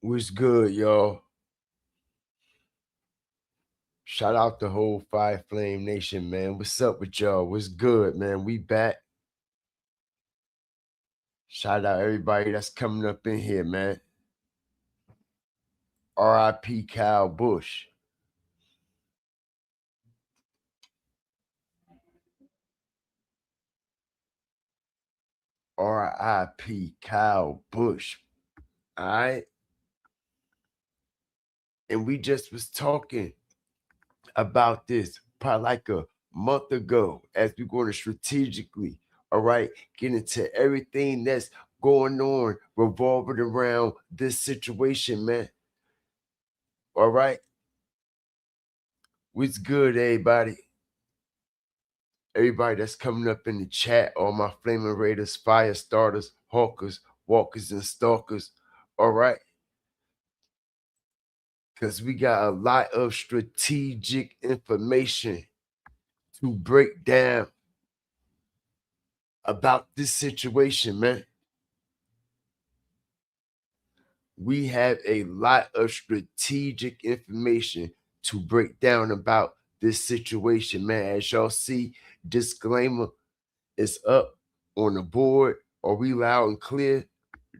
What's good, y'all? Shout out the whole Fire Flame Nation, man. What's up with y'all? What's good, man? We back. Shout out everybody that's coming up in here, man. R.I.P. Kyle Busch. R.I.P. Kyle Busch. All right. And we just was talking about this probably like a month ago as we're going to strategically, all right, get into everything that's going on revolving around this situation, man. All right. What's good, everybody? Everybody that's coming up in the chat, all my Flaming Raiders, fire starters, hawkers, walkers, and stalkers. All right. Because we got a lot of strategic information to break down about this situation, man. We have a lot of strategic information to break down about this situation, man. As y'all see, disclaimer is up on the board. Are we loud and clear?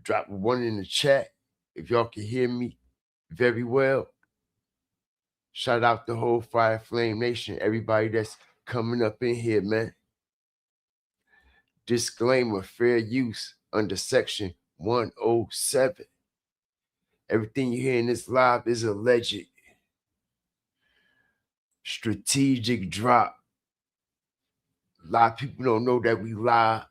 Drop one in the chat if y'all can hear me very well. Shout out the whole Fire Flame Nation, everybody that's coming up in here, man. Disclaimer, fair use under section 107. Everything you hear in this live is alleged. Strategic drop. A lot of people don't know that we lie.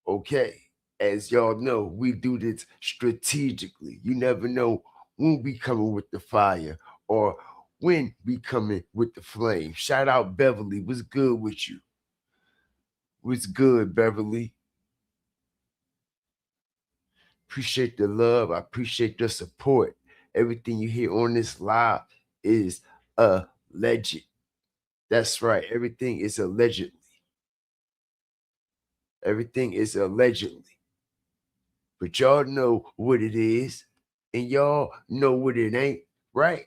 Okay. As y'all know, we do this strategically. You never know when we coming with the fire or when we coming with the flame. Shout out Beverly. What's good with you? What's good, Beverly? Appreciate the love. I appreciate the support. Everything you hear on this live is alleged. That's right. Everything is allegedly. Everything is allegedly. But y'all know what it is, and y'all know what it ain't, right?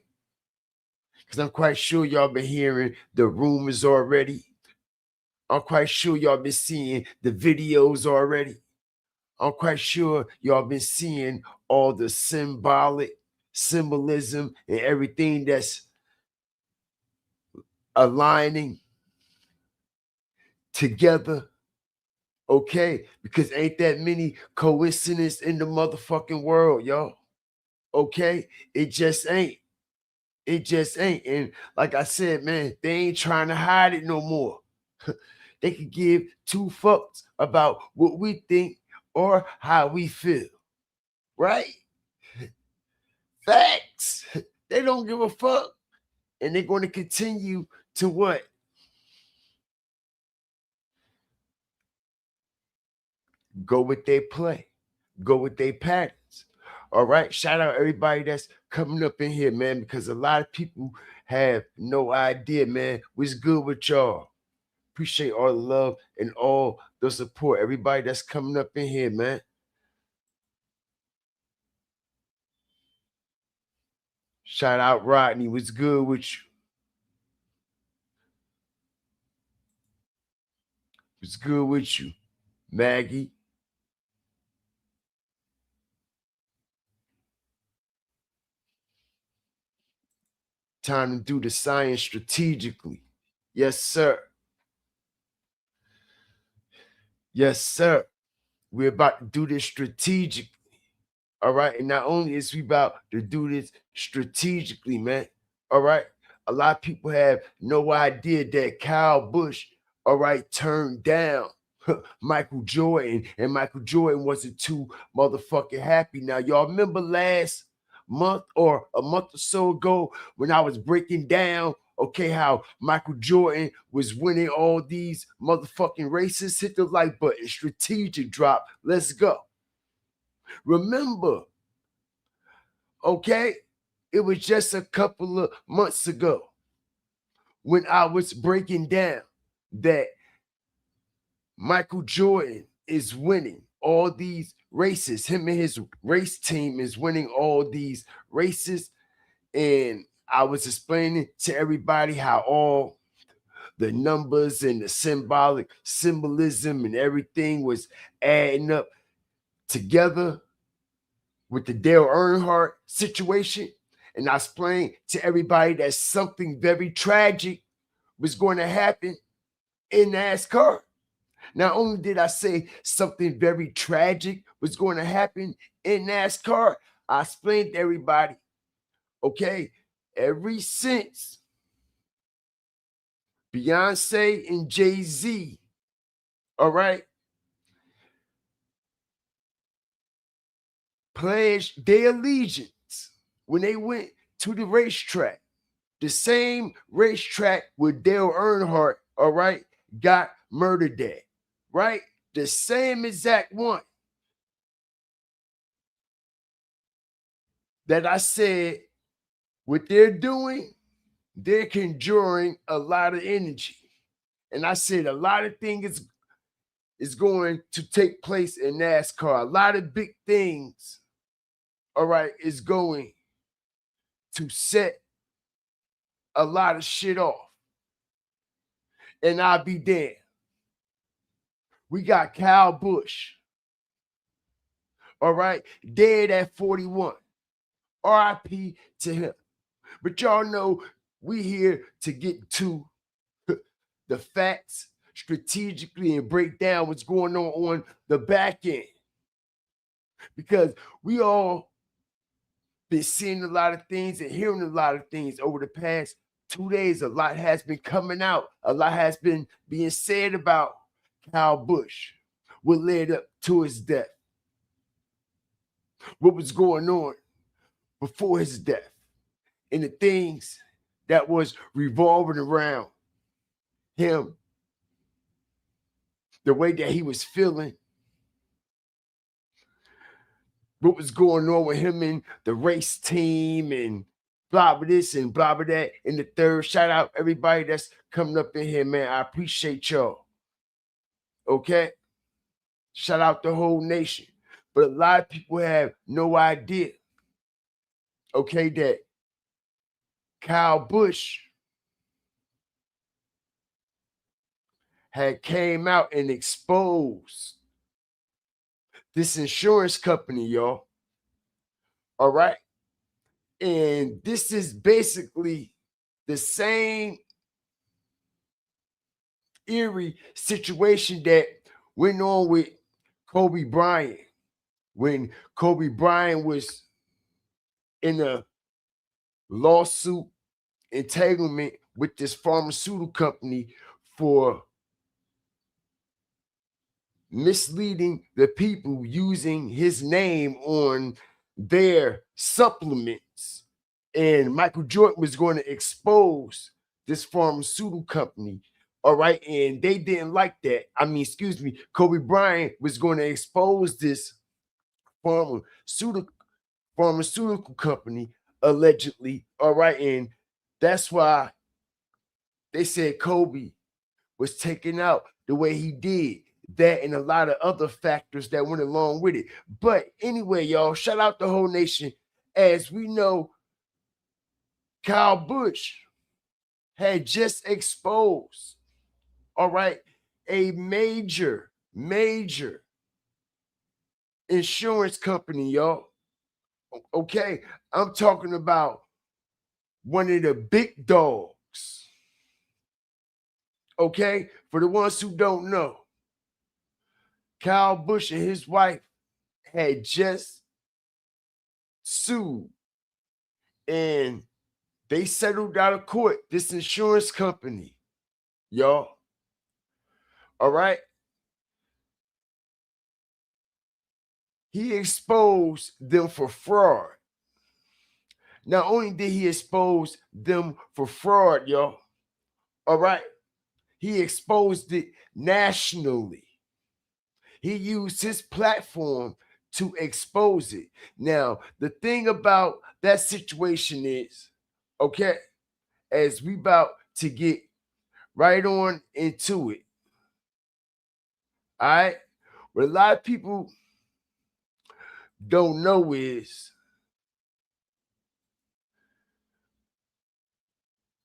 Because I'm quite sure y'all been hearing the rumors already. I'm quite sure y'all been seeing the videos already. I'm quite sure y'all been seeing all the symbolism and everything that's aligning together. Okay, because ain't that many coincidences in the motherfucking world, y'all. Okay, it just ain't. It just ain't. And like I said, man, they ain't trying to hide it no more. They could give two fucks about what we think or how we feel. Right? Facts. They don't give a fuck. And they're going to continue to what? Go with their play. Go with their patterns. All right. Shout out everybody that's coming up in here, man, because a lot of people have no idea, man. What's good with y'all? Appreciate all the love and all the support. Everybody that's coming up in here, man. Shout out Rodney. What's good with you? What's good with you? Maggie. Time to do the science strategically. Yes, sir. Yes, sir. We're about to do this strategically. All right. And not only is we about to do this strategically, man. All right. A lot of people have no idea that Kyle Busch, all right, turned down Michael Jordan, and Michael Jordan wasn't too motherfucking happy. Now, y'all remember last month or a month or so ago when I was breaking down, okay, how Michael Jordan was winning all these motherfucking races? Hit the like button, strategic drop. Let's go. Remember, okay, it was just a couple of months ago when I was breaking down that Michael Jordan is winning all these races. Him and his race team is winning all these races. And I was explaining to everybody how all the numbers and the symbolic symbolism and everything was adding up together with the Dale Earnhardt situation. And I explained to everybody that something very tragic was going to happen in NASCAR. Not only did I say something very tragic was going to happen in NASCAR, I explained to everybody, okay, ever since Beyonce and Jay-Z, all right, pledged their allegiance when they went to the racetrack, the same racetrack where Dale Earnhardt, all right, got murdered at, right? The same exact one that I said what they're doing, they're conjuring a lot of energy. And I said a lot of things is going to take place in NASCAR. A lot of big things, all right, is going to set a lot of shit off. And I'll be damned. We got Kyle Busch, all right, dead at 41. RIP to him. But y'all know we here to get to the facts strategically and break down what's going on the back end. Because we all been seeing a lot of things and hearing a lot of things over the past 2 days. A lot has been coming out. A lot has been being said about Kyle Busch, what led up to his death, what was going on before his death, and the things that was revolving around him, the way that he was feeling, what was going on with him and the race team, and blah blah this and blah blah that. And the third, shout out everybody that's coming up in here, man. I appreciate y'all. Okay, shout out the whole nation. But a lot of people have no idea, okay, that Kyle Busch had came out and exposed this insurance company, y'all. All right. And this is basically the same eerie situation that went on with Kobe Bryant when Kobe Bryant was in a lawsuit entanglement with this pharmaceutical company for misleading the people using his name on their supplements. And Michael Jordan was going to expose this pharmaceutical company. All right. And they didn't like that. I mean, excuse me, Kobe Bryant was going to expose this pharmaceutical company allegedly. All right. And that's why they said Kobe was taken out the way he did. That and a lot of other factors that went along with it. But anyway, y'all, shout out the whole nation. As we know, Kyle Busch had just exposed, all right, a major insurance company, y'all. Okay, I'm talking about one of the big dogs. Okay, for the ones who don't know, Kyle Busch and his wife had just sued, and they settled out of court this insurance company, y'all. All right. He exposed them for fraud. Not only did he expose them for fraud, y'all, all right, he exposed it nationally. He used his platform to expose it. Now, the thing about that situation is, okay, as we about to get right on into it, all right, but a lot of people don't know is,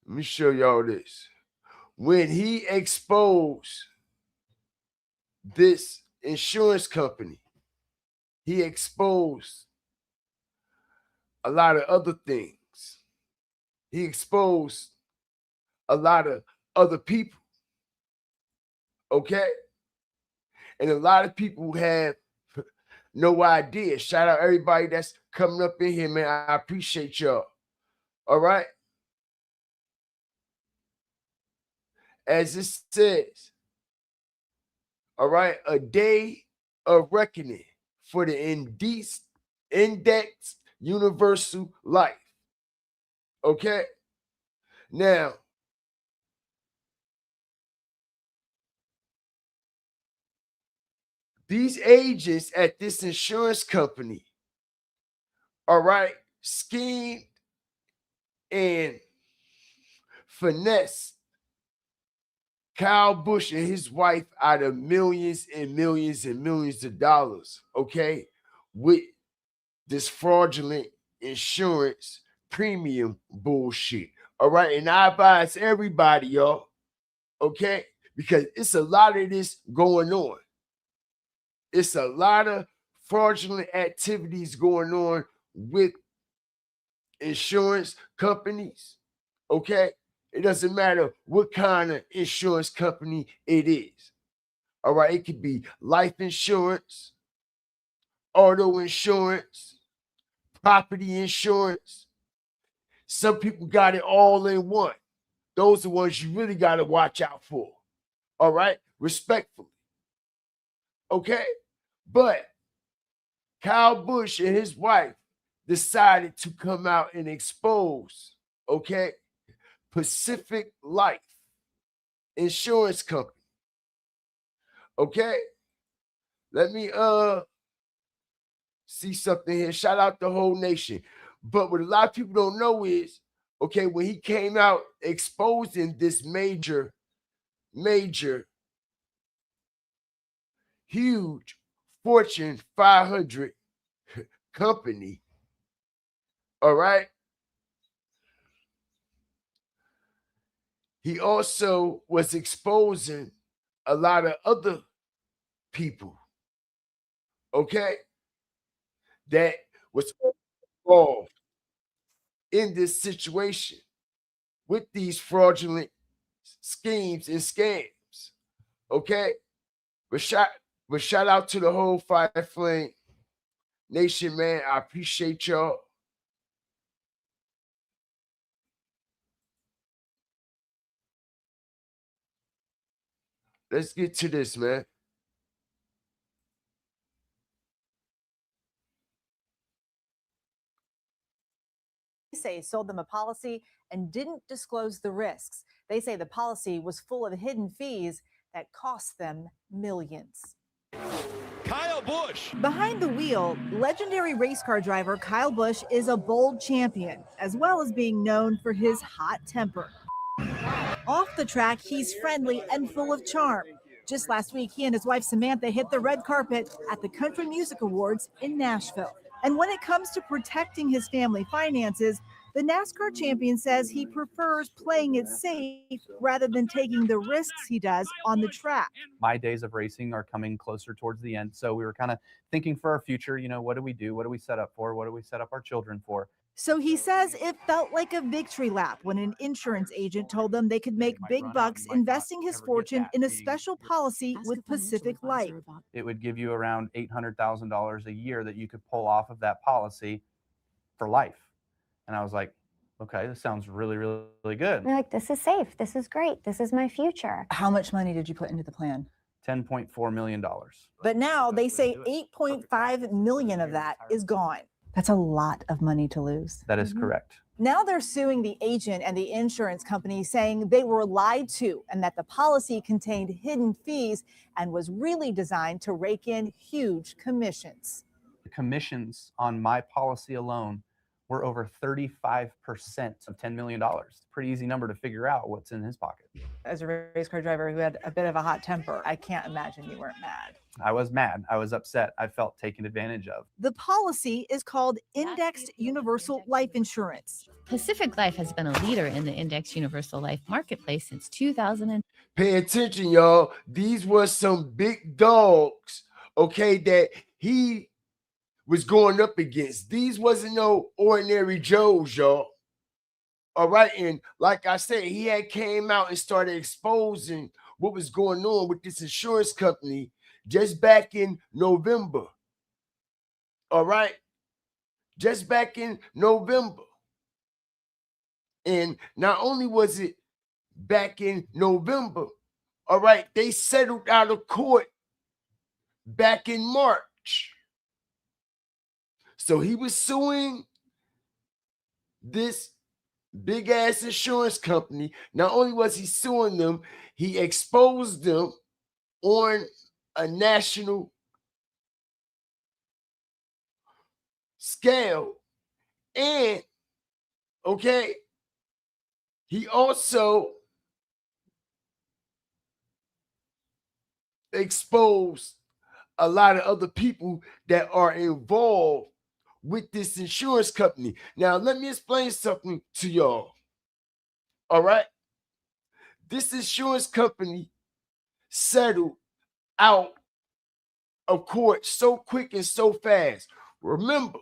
let me show y'all this. When he exposed this insurance company, he exposed a lot of other things. He exposed a lot of other people. Okay? And a lot of people have no idea. Shout out everybody that's coming up in here, man. I appreciate y'all. All right? As it says, all right, a day of reckoning for the index universal life. Okay? Now, these agents at this insurance company, all right, schemed and finessed Kyle Busch and his wife out of millions and millions and millions of dollars, okay, with this fraudulent insurance premium bullshit. All right. And I advise everybody, y'all, okay, because it's a lot of this going on. It's a lot of fraudulent activities going on with insurance companies, okay? It doesn't matter what kind of insurance company it is. All right, it could be life insurance, auto insurance, property insurance. Some people got it all in one. Those are the ones you really got to watch out for. All right, respectfully. Okay, but Kyle Busch and his wife decided to come out and expose, okay, Pacific Life Insurance Company. Okay, let me see something here. Shout out the whole nation. But what a lot of people don't know is, okay, when he came out exposing this major, huge Fortune 500 company, all right, he also was exposing a lot of other people, okay, that was involved in this situation with these fraudulent schemes and scams, okay? But shout out to the whole Fire Flame Nation, man. I appreciate y'all. Let's get to this, man. Say sold them a policy and didn't disclose the risks. They say the policy was full of hidden fees that cost them millions. Kyle Busch. Behind the wheel, legendary race car driver Kyle Busch is a bold champion, as well as being known for his hot temper. Off the track, he's friendly and full of charm. Just last week, he and his wife Samantha hit the red carpet at the Country Music Awards in Nashville. And when it comes to protecting his family finances, the NASCAR champion says he prefers playing it safe rather than taking the risks he does on the track. My days of racing are coming closer towards the end. So we were kind of thinking for our future, you know, what do we do? What do we set up for? What do we set up our children for? So he says it felt like a victory lap when an insurance agent told them they could make big bucks investing his fortune in a special policy with Pacific Life. It would give you around $800,000 a year that you could pull off of that policy for life. And I was like, okay, this sounds really, really, really good. They're like, this is safe. This is great. This is my future. How much money did you put into the plan? $10.4 million. But now they say 8.5 million of that is gone. That's a lot of money to lose. That is correct. Now they're suing the agent and the insurance company, saying they were lied to and that the policy contained hidden fees and was really designed to rake in huge commissions. The commissions on my policy alone were over 35% of $10 million. Pretty easy number to figure out what's in his pocket. As a race car driver who had a bit of a hot temper, I can't imagine you weren't mad. I was mad. I was upset. I felt taken advantage of. The policy is called Indexed Universal Life Insurance. Pacific Life has been a leader in the Index Universal Life marketplace since 2000. Pay attention, y'all. These were some big dogs, okay, that he was going up against. These wasn't no ordinary Joes, y'all. All right, and like I said, he had came out and started exposing what was going on with this insurance company just back in November. All right, just back in November. And not only was it back in November, all right, they settled out of court back in March. So he was suing this big ass insurance company. Not only was he suing them, he exposed them on a national scale. And okay, he also exposed a lot of other people that are involved with this insurance company. Now, let me explain something to y'all. All right. This insurance company settled out of court so quick and so fast. Remember,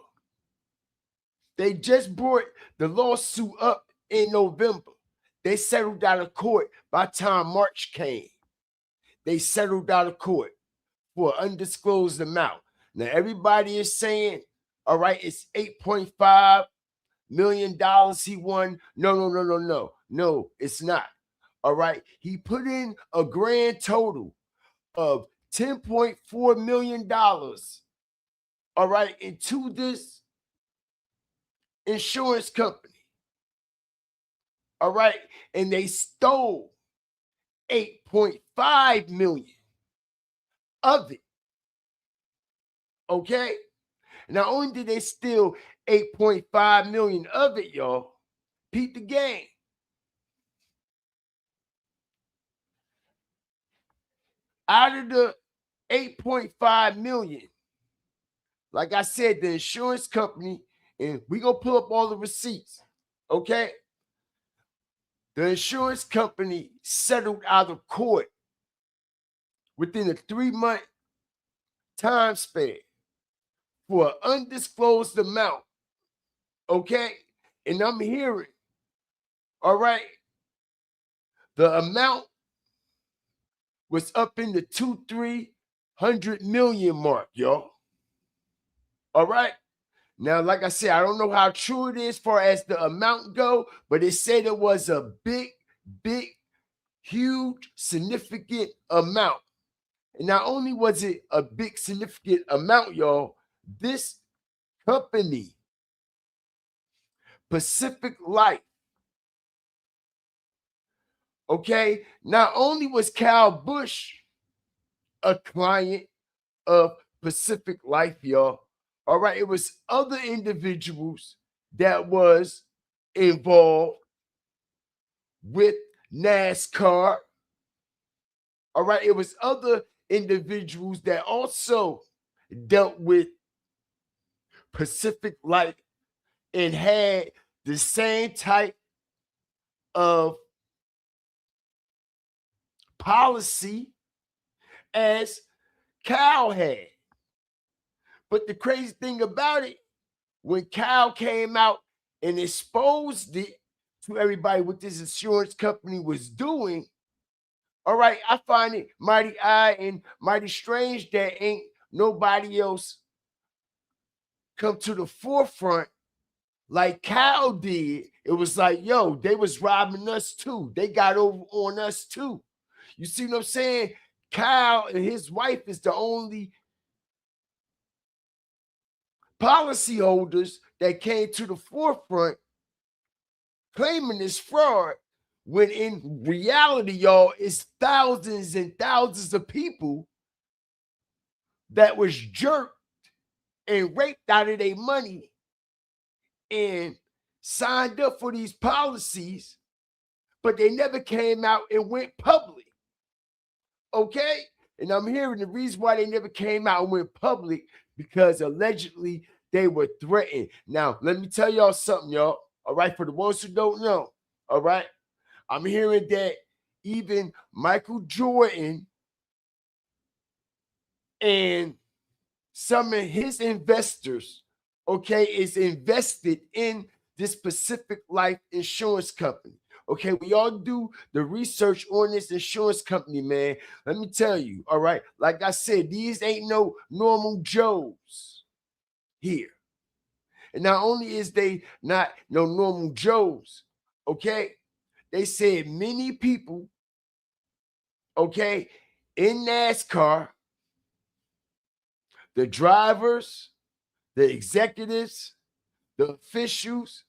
they just brought the lawsuit up in November. They settled out of court by the time March came. They settled out of court for an undisclosed amount. Now, everybody is saying, all right, it's $8.5 million he won. No, it's not. All right. He put in a grand total of $10.4 million. All right, into this insurance company. All right. And they stole 8.5 million of it. Okay. Not only did they steal 8.5 million of it, y'all, peep the game. Out of the 8.5 million, like I said, the insurance company, and we gonna pull up all the receipts, okay? The insurance company settled out of court within a 3-month time span for an undisclosed amount, okay? And I'm hearing, all right, the amount was up in the 200-300 million mark, y'all. All right. Now, like I said, I don't know how true it is as far as the amount go, but it said it was a big, huge, significant amount. And not only was it a big, significant amount, y'all, this company, Pacific Life, okay, not only was Cal Busch a client of Pacific Life, y'all, all right, it was other individuals that was involved with NASCAR. All right, it was other individuals that also dealt with Pacific Life and had the same type of policy as Cal had. But the crazy thing about it, when Cal came out and exposed it to everybody what this insurance company was doing, all right, I find it mighty odd and mighty strange that ain't nobody else come to the forefront like Cal did. It was like, yo, they was robbing us too. They got over on us too. You see what I'm saying? Cal and his wife is the only policyholders that came to the forefront claiming this fraud, when in reality, y'all, it's thousands and thousands of people that was jerked and raped out of their money and signed up for these policies, but they never came out and went public. Okay? And I'm hearing the reason why they never came out and went public because allegedly they were threatened. Now, let me tell y'all something, y'all. All right, for the ones who don't know, all right, I'm hearing that even Michael Jordan and some of his investors, okay, is invested in this Pacific Life insurance company. Okay, we all do the research on this insurance company, man. Let me tell you, all right, like I said, these ain't no normal Joes here. And not only is they not no normal Joes, okay, they said many people, okay, in NASCAR, the drivers, the executives, the officials,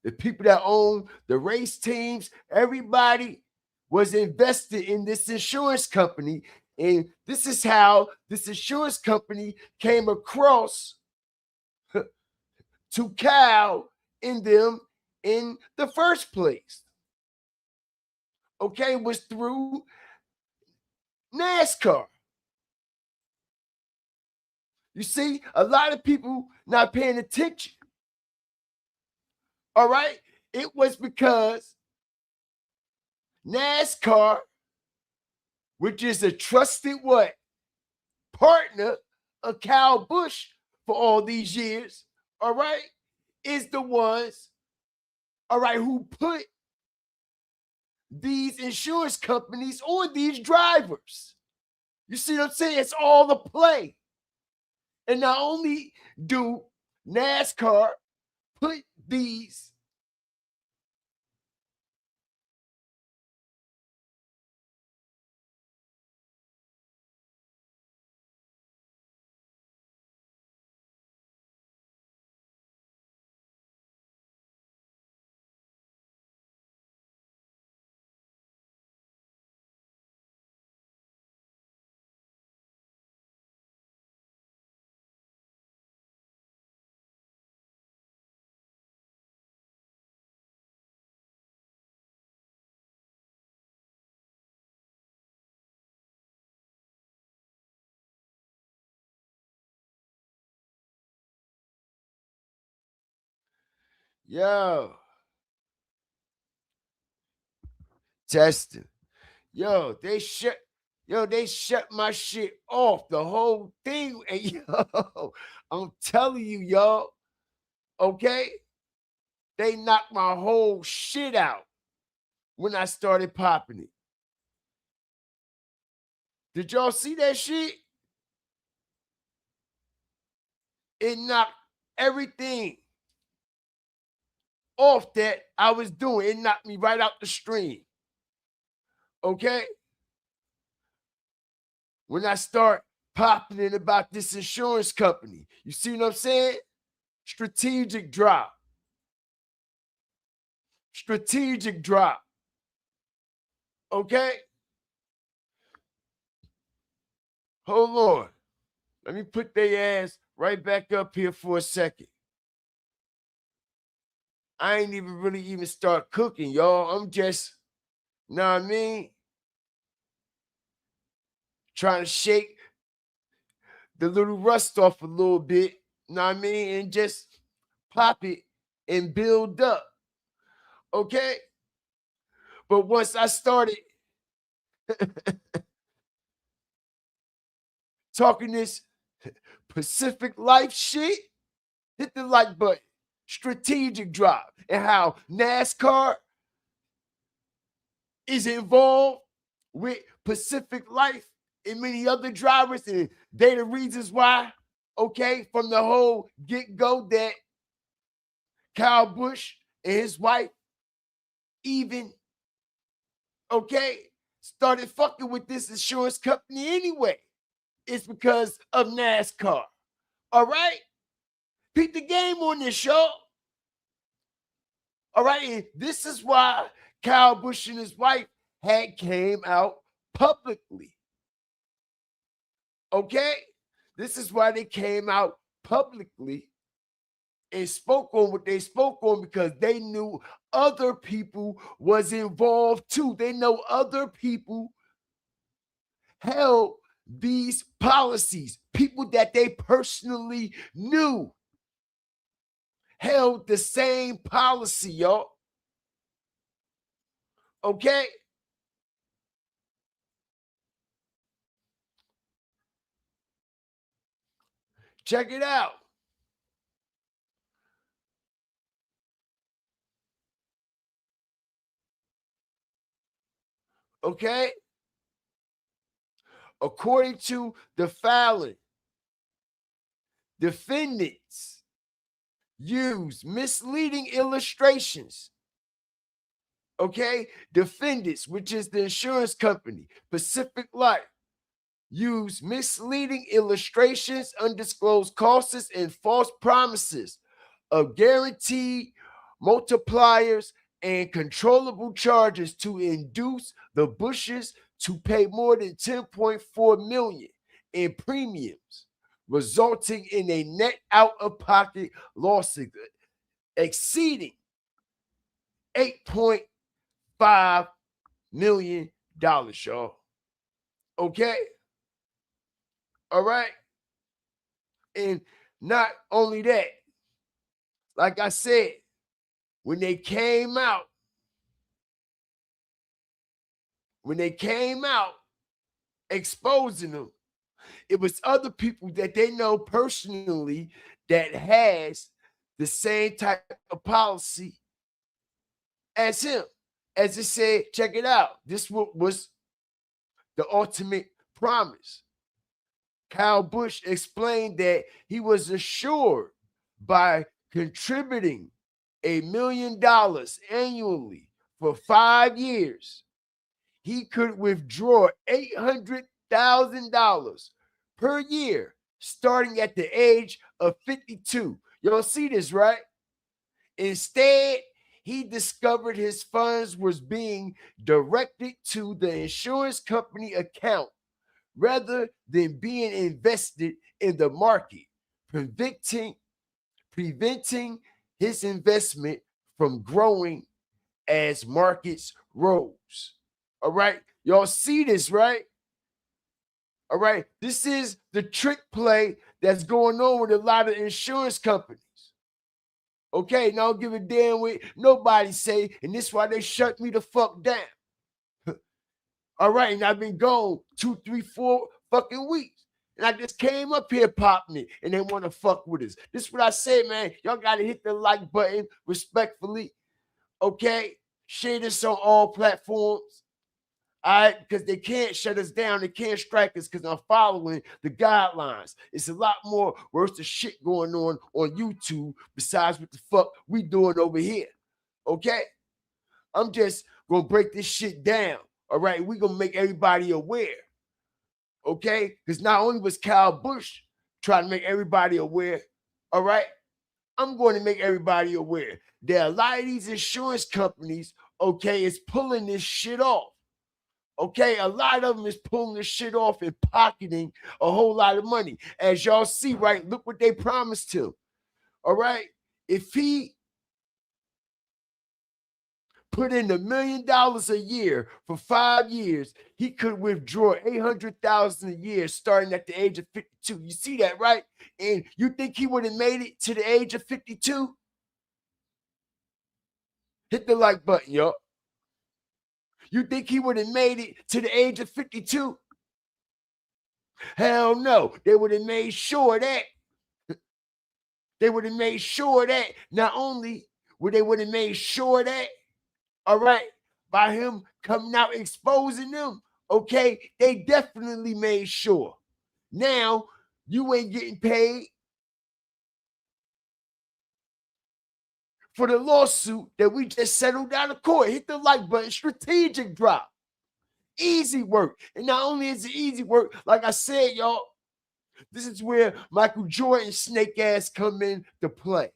the people that own the race teams, everybody was invested in this insurance company. And this is how this insurance company came across to Cal in them in the first place. Okay, was through NASCAR. You see, a lot of people not paying attention. All right, it was because NASCAR, which is a trusted what? Partner of Kyle Busch for all these years, all right, is the ones, all right, who put these insurance companies on these drivers. You see what I'm saying? It's all the play. And not only do NASCAR put these yo, testing. They shut my shit off, the whole thing. And yo, I'm telling you, y'all, okay? They knocked my whole shit out when I started popping it. Did y'all see that shit? It knocked everything off that I was doing. It knocked me right out the stream. Okay? When I start popping it about this insurance company, you see what I'm saying? Strategic drop. Strategic drop. Okay? Hold on. Let me put their ass right back up here for a second. I ain't even really even start cooking, y'all. I'm just, know what I mean? Trying to shake the little rust off a little bit, know what I mean? And just pop it and build up. Okay? But once I started talking this Pacific Life shit, hit the like button. Strategic drop. And how NASCAR is involved with Pacific Life and many other drivers, and they the reasons why, okay, from the whole get-go that Kyle Busch and his wife even, okay, started fucking with this insurance company anyway. It's because of NASCAR. All right? Peep the game on this, y'all. All right, and this is why Kyle Busch and his wife had came out publicly. Okay? This is why they came out publicly and spoke on what they spoke on, because they knew other people was involved too. They know other people held these policies. People that they personally knew held the same policy, y'all. Okay? Check it out. Okay? According to the filing, defendants use misleading illustrations. Okay? Defendants, which is the insurance company, Pacific Life, use misleading illustrations, undisclosed costs, and false promises of guaranteed multipliers and controllable charges to induce the Bushes to pay more than 10.4 million in premiums, resulting in a net out-of-pocket loss exceeding $8.5 million, y'all. Okay? All right? And not only that, like I said, when they came out exposing them, it was other people that they know personally that has the same type of policy as him. As it said, check it out. This was the ultimate promise. Kyle Busch explained that he was assured by contributing $1 million annually for 5 years, he could withdraw $800,000 per year starting at the age of 52. Y'all see this, right? Instead, he discovered his funds was being directed to the insurance company account rather than being invested in the market, preventing his investment from growing as markets rose. All right, y'all see this, right? All right, this is the trick play that's going on with a lot of insurance companies. Okay, now don't give a damn what nobody say, and this is why they shut me the fuck down. All right, and I've been gone 2, 3, 4 fucking weeks. And I just came up here popping it, and they want to fuck with us. This is what I say, man. Y'all got to hit the like button respectfully. Okay? Share this on all platforms. All right? Because they can't shut us down. They can't strike us because I'm following the guidelines. It's a lot more worse of shit going on YouTube besides what the fuck we doing over here. Okay? I'm just going to break this shit down. All right? We're going to make everybody aware. Okay? Because not only was Kyle Busch trying to make everybody aware, all right? I'm going to make everybody aware that a lot of these insurance companies, okay, is pulling this shit off. Okay, a lot of them is pulling this shit off and pocketing a whole lot of money. As y'all see, right, look what they promised him. All right? If he put in $1 million a year for 5 years, he could withdraw $800,000 a year starting at the age of 52. You see that, right? And you think he would have made it to the age of 52? Hit the like button, y'all. You think he would have made it to the age of 52? Hell no. They would have made sure that. They would have made sure that. Not only would they would have made sure that, all right, by him coming out exposing them, okay, they definitely made sure. Now, you ain't getting paid for the lawsuit that we just settled out of court. Hit the like button, strategic drop. Easy work. And not only is it easy work, like I said, y'all, this is where Michael Jordan's snake ass come in to play.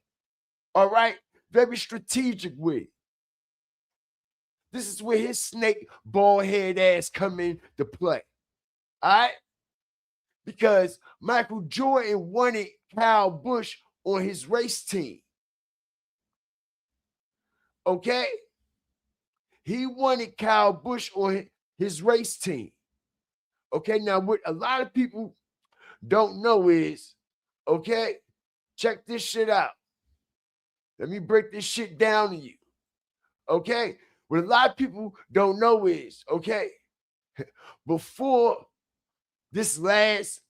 All right? Very strategic with it. This is where his snake bald head ass come in to play. All right? Because Michael Jordan wanted Kyle Busch on his race team. Okay? He wanted Kyle Busch on his race team. Okay, now what a lot of people don't know is, okay, check this shit out. Let me break this shit down to you. Okay, what a lot of people don't know is, okay, before this last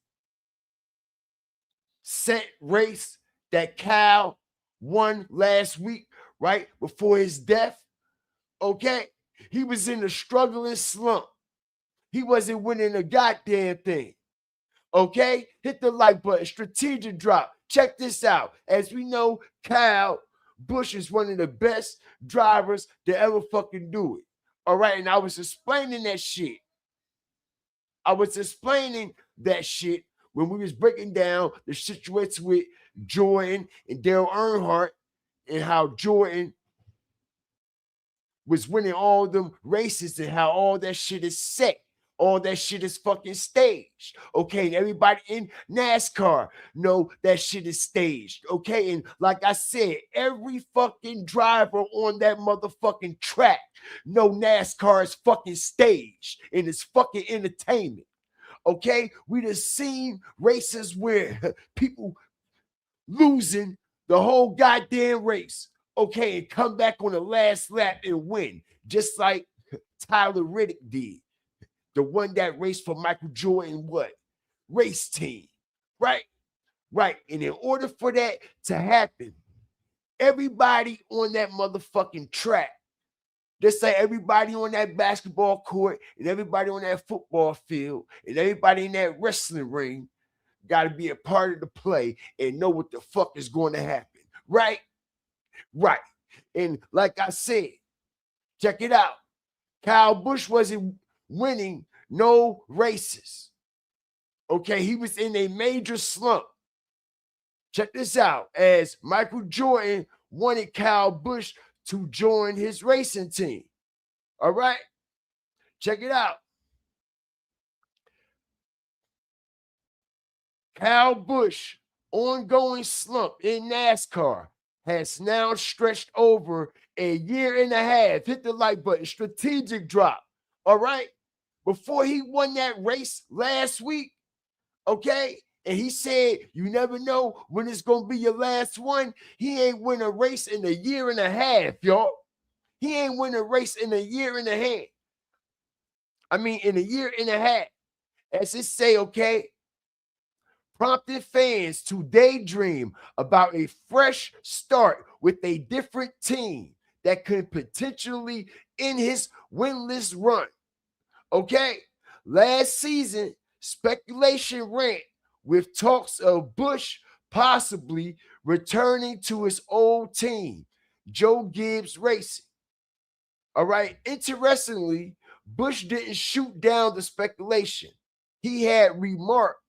set race that Kyle won last week, right before his death, okay, he was in a struggling slump. He wasn't winning a goddamn thing. Okay, hit the like button. Strategic drop. Check this out. As we know, Kyle Busch is one of the best drivers to ever fucking do it. All right, and I was explaining that shit. When we was breaking down the situation with Jordan and Dale Earnhardt and how Jordan was winning all them races and how all that shit is set. All that shit is fucking staged. Okay, and everybody in NASCAR know that shit is staged. Okay, and like I said, every fucking driver on that motherfucking track know NASCAR is fucking staged and it's fucking entertainment. Okay, we just seen races where people losing the whole goddamn race. Okay, and come back on the last lap and win, just like Tyler Riddick did. The one that raced for Michael Jordan, what? Race team, right? Right. And in order for that to happen, everybody on that motherfucking track, just like everybody on that basketball court and everybody on that football field and everybody in that wrestling ring got to be a part of the play and know what the fuck is going to happen, right? Right. And like I said, check it out. Kyle Busch wasn't winning no races. Okay, he was in a major slump. Check this out. As Michael Jordan wanted Kyle Busch to join his racing team. All right, check it out. Kyle Busch ongoing slump in NASCAR has now stretched over a year and a half. Hit the like button. Strategic drop. All right. Before he won that race last week, okay, and he said, you never know when it's going to be your last one. He ain't win a race in a year and a half, y'all. He ain't win a race in a year and a half. In a year and a half. As it say, okay, prompted fans to daydream about a fresh start with a different team that could potentially end his winless run. Okay, last season, speculation ran with talks of Busch possibly returning to his old team, Joe Gibbs Racing. All right, interestingly, Busch didn't shoot down the speculation. He had remarked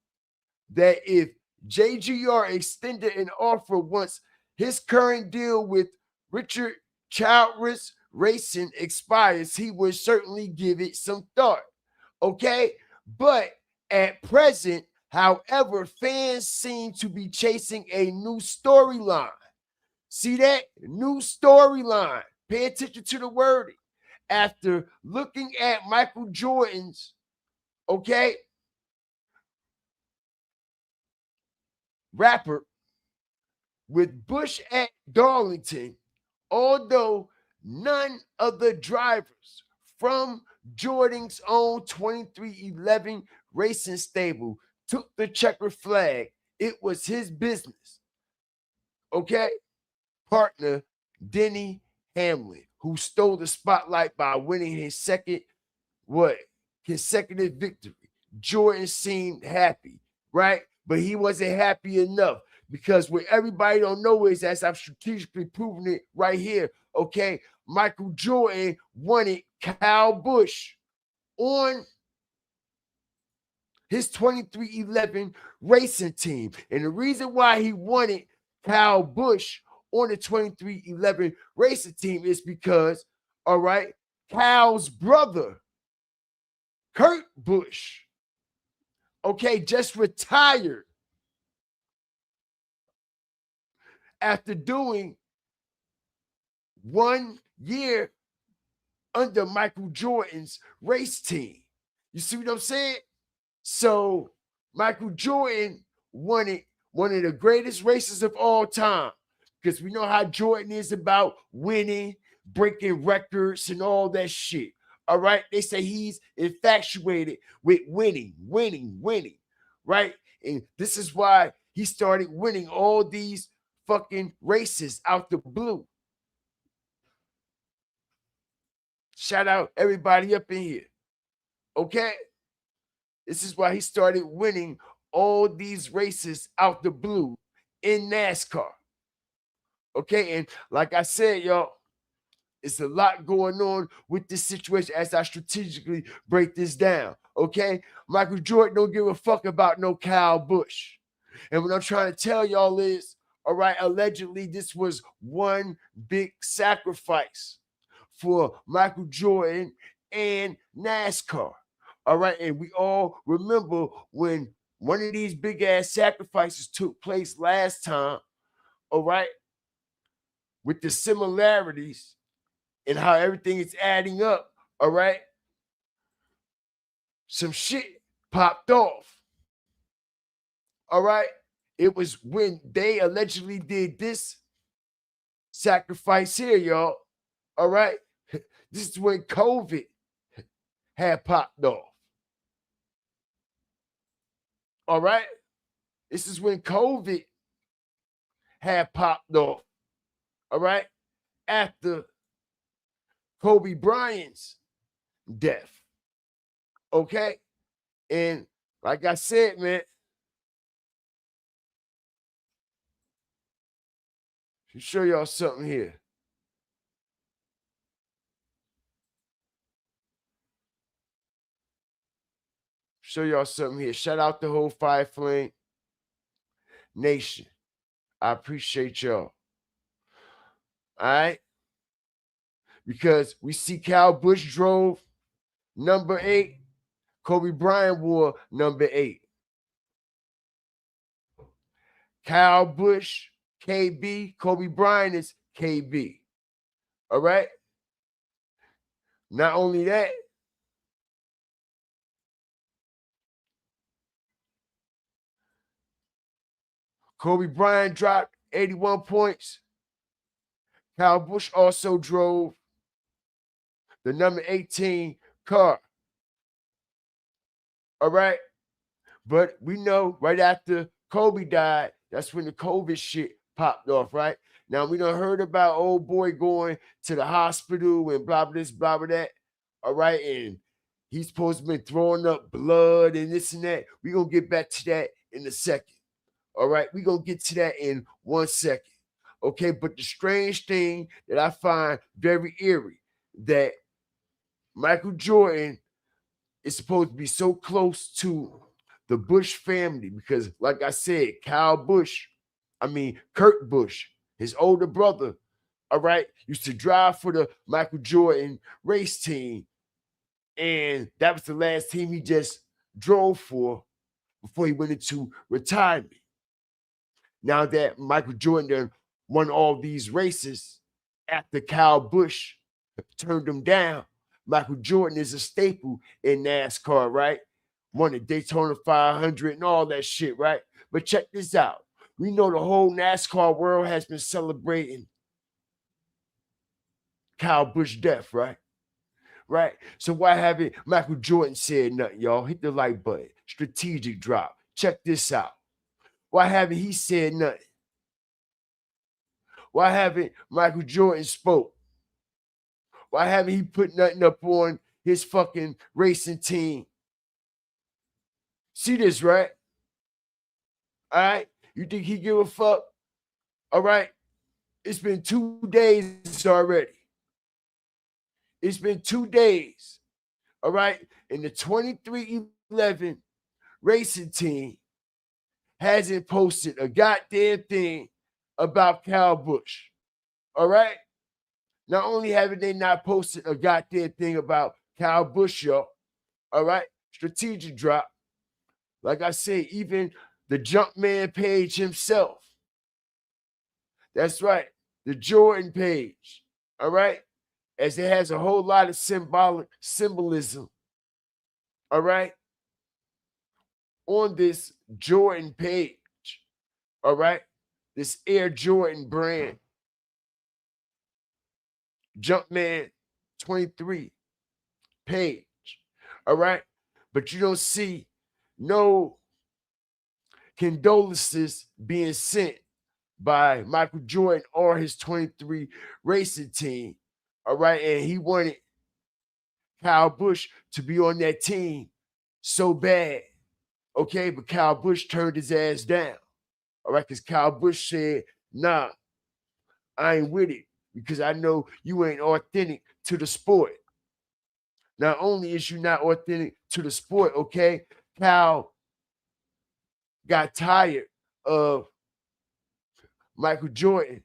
that if JGR extended an offer once his current deal with Richard Childress Racing expires, he would certainly give it some thought. Okay, but at present, however, fans seem to be chasing a new storyline. See that? New storyline. Pay attention to the wording. After looking at Michael Jordan's, okay, rapper with Busch at Darlington, although none of the drivers from Jordan's own 2311 racing stable took the checkered flag, it was his business. Okay? Partner Denny Hamlin, who stole the spotlight by winning his second consecutive victory. Jordan seemed happy, right? But he wasn't happy enough because what everybody don't know is, as I've strategically proven it right here, okay, Michael Jordan wanted Kyle Busch on his 2311 racing team. And the reason why he wanted Kyle Busch on the 2311 racing team is because, all right, Kyle's brother, Kurt Busch, okay, just retired after doing 1 year under Michael Jordan's race team. You see what I'm saying? So Michael Jordan won it, one of the greatest races of all time, because we know how Jordan is about winning, breaking records, and all that shit. All right. They say he's infatuated with winning, right? And this is why he started winning all these fucking races out the blue. Shout out everybody up in here. Okay. This is why he started winning all these races out the blue in NASCAR. Okay. And like I said, y'all, it's a lot going on with this situation as I strategically break this down. Okay. Michael Jordan don't give a fuck about no Kyle Busch. And what I'm trying to tell y'all is, all right, allegedly, this was one big sacrifice for Michael Jordan and NASCAR. All right. And we all remember when one of these big ass sacrifices took place last time, all right, with the similarities and how everything is adding up, all right, some shit popped off. All right. It was when they allegedly did this sacrifice here, y'all. All right. This is when COVID had popped off. All right. This is when COVID had popped off. All right. After Kobe Bryant's death. Okay. And like I said, man, to show y'all something here. Show y'all something here. Shout out the whole Fire Flame Nation. I appreciate y'all. All right. Because we see Kyle Busch drove number 8. Kobe Bryant wore number 8. Kyle Busch, KB. Kobe Bryant is KB. All right. Not only that, Kobe Bryant dropped 81 points. Kyle Busch also drove the number 18 car. All right. But we know right after Kobe died, that's when the COVID shit popped off, right? Now we done heard about old boy going to the hospital and blah, blah, this, blah, blah, that. All right. And he's supposed to be throwing up blood and this and that. We're going to get back to that in a second. All right. We're going to get to that in 1 second. Okay. But the strange thing that I find very eerie, that Michael Jordan is supposed to be so close to the Busch family, because like I said, Kurt Busch, his older brother, all right, used to drive for the Michael Jordan race team. And that was the last team he just drove for before he went into retirement. Now that Michael Jordan won all these races after Kyle Busch turned him down, Michael Jordan is a staple in NASCAR, right? Won the Daytona 500 and all that shit, right? But check this out. We know the whole NASCAR world has been celebrating Kyle Busch's death, right? Right? So why haven't Michael Jordan said nothing, y'all? Hit the like button. Strategic drop. Check this out. Why haven't he said nothing? Why haven't Michael Jordan spoke? Why haven't he put nothing up on his fucking racing team? See this, right? All right. You think he give a fuck? All right. It's been 2 days already. It's been 2 days. All right. And the 2311 racing team hasn't posted a goddamn thing about Kyle Busch. All right. Not only haven't they not posted a goddamn thing about Kyle Busch, y'all. All right. Strategic drop. Like I said, even the Jumpman page himself. That's right. The Jordan page. All right. As it has a whole lot of symbolism. All right. on this Jordan page, all right? This Air Jordan brand, Jumpman 23 page, all right? But you don't see no condolences being sent by Michael Jordan or his 23 racing team, all right? And he wanted Kyle Busch to be on that team so bad, okay? But Kyle Busch turned his ass down, all right? Because Kyle Busch said, nah, I ain't with it because I know you ain't authentic to the sport. Not only is you not authentic to the sport, okay? Kyle got tired of Michael Jordan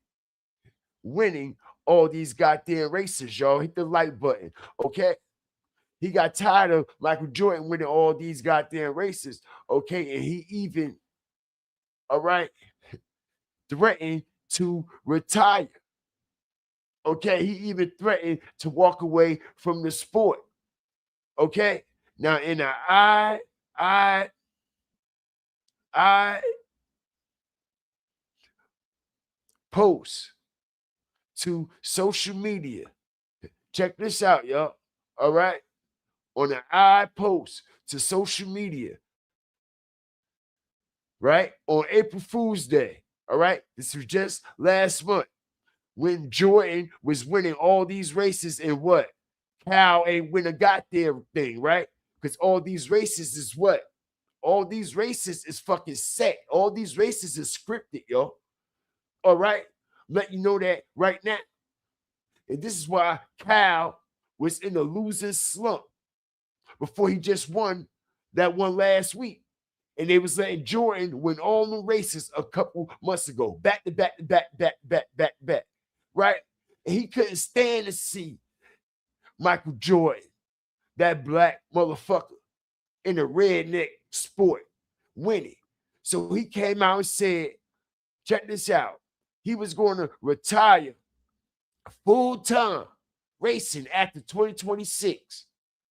winning all these goddamn races, y'all. Hit the like button, okay? He got tired of Michael Jordan winning all these goddamn races, okay? And he even, all right, threatened to retire, okay? He even threatened to walk away from the sport, okay? Now, in an I post to social media. Check this out, y'all. All right. On an I post to social media, right? On April Fool's Day. All right. This was just last month when Jordan was winning all these races and what? Cal ain't win a goddamn thing, right? Because all these races is what? All these races is fucking set. All these races is scripted, yo. All right. Let you know that right now. And this is why Cal was in a losing slump before he just won that one last week. And they was letting Jordan win all the races a couple months ago. Back to back to back, back. Right? And he couldn't stand to see Michael Jordan, that black motherfucker in a redneck sport, winning. So he came out and said, check this out. He was going to retire full-time racing after 2026,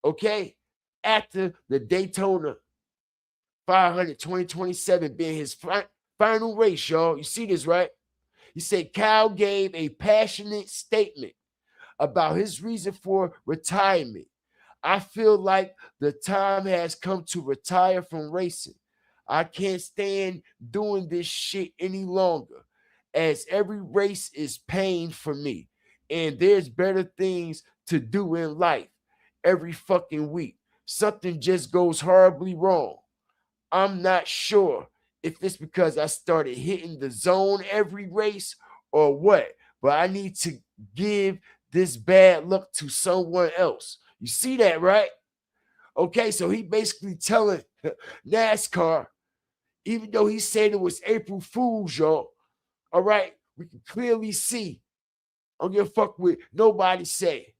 okay? After the Daytona 500 2027 being his final race, y'all. You see this, right? He said Kyle gave a passionate statement about his reason for retirement. I feel like the time has come to retire from racing. I can't stand doing this shit any longer, as every race is pain for me. And there's better things to do in life every fucking week. Something just goes horribly wrong. I'm not sure if it's because I started hitting the zone every race or what, but I need to give this bad luck to someone else. You see that, right? Okay, so he basically telling NASCAR, even though he said it was April Fool's, y'all, all right, we can clearly see. I don't give a fuck with nobody say.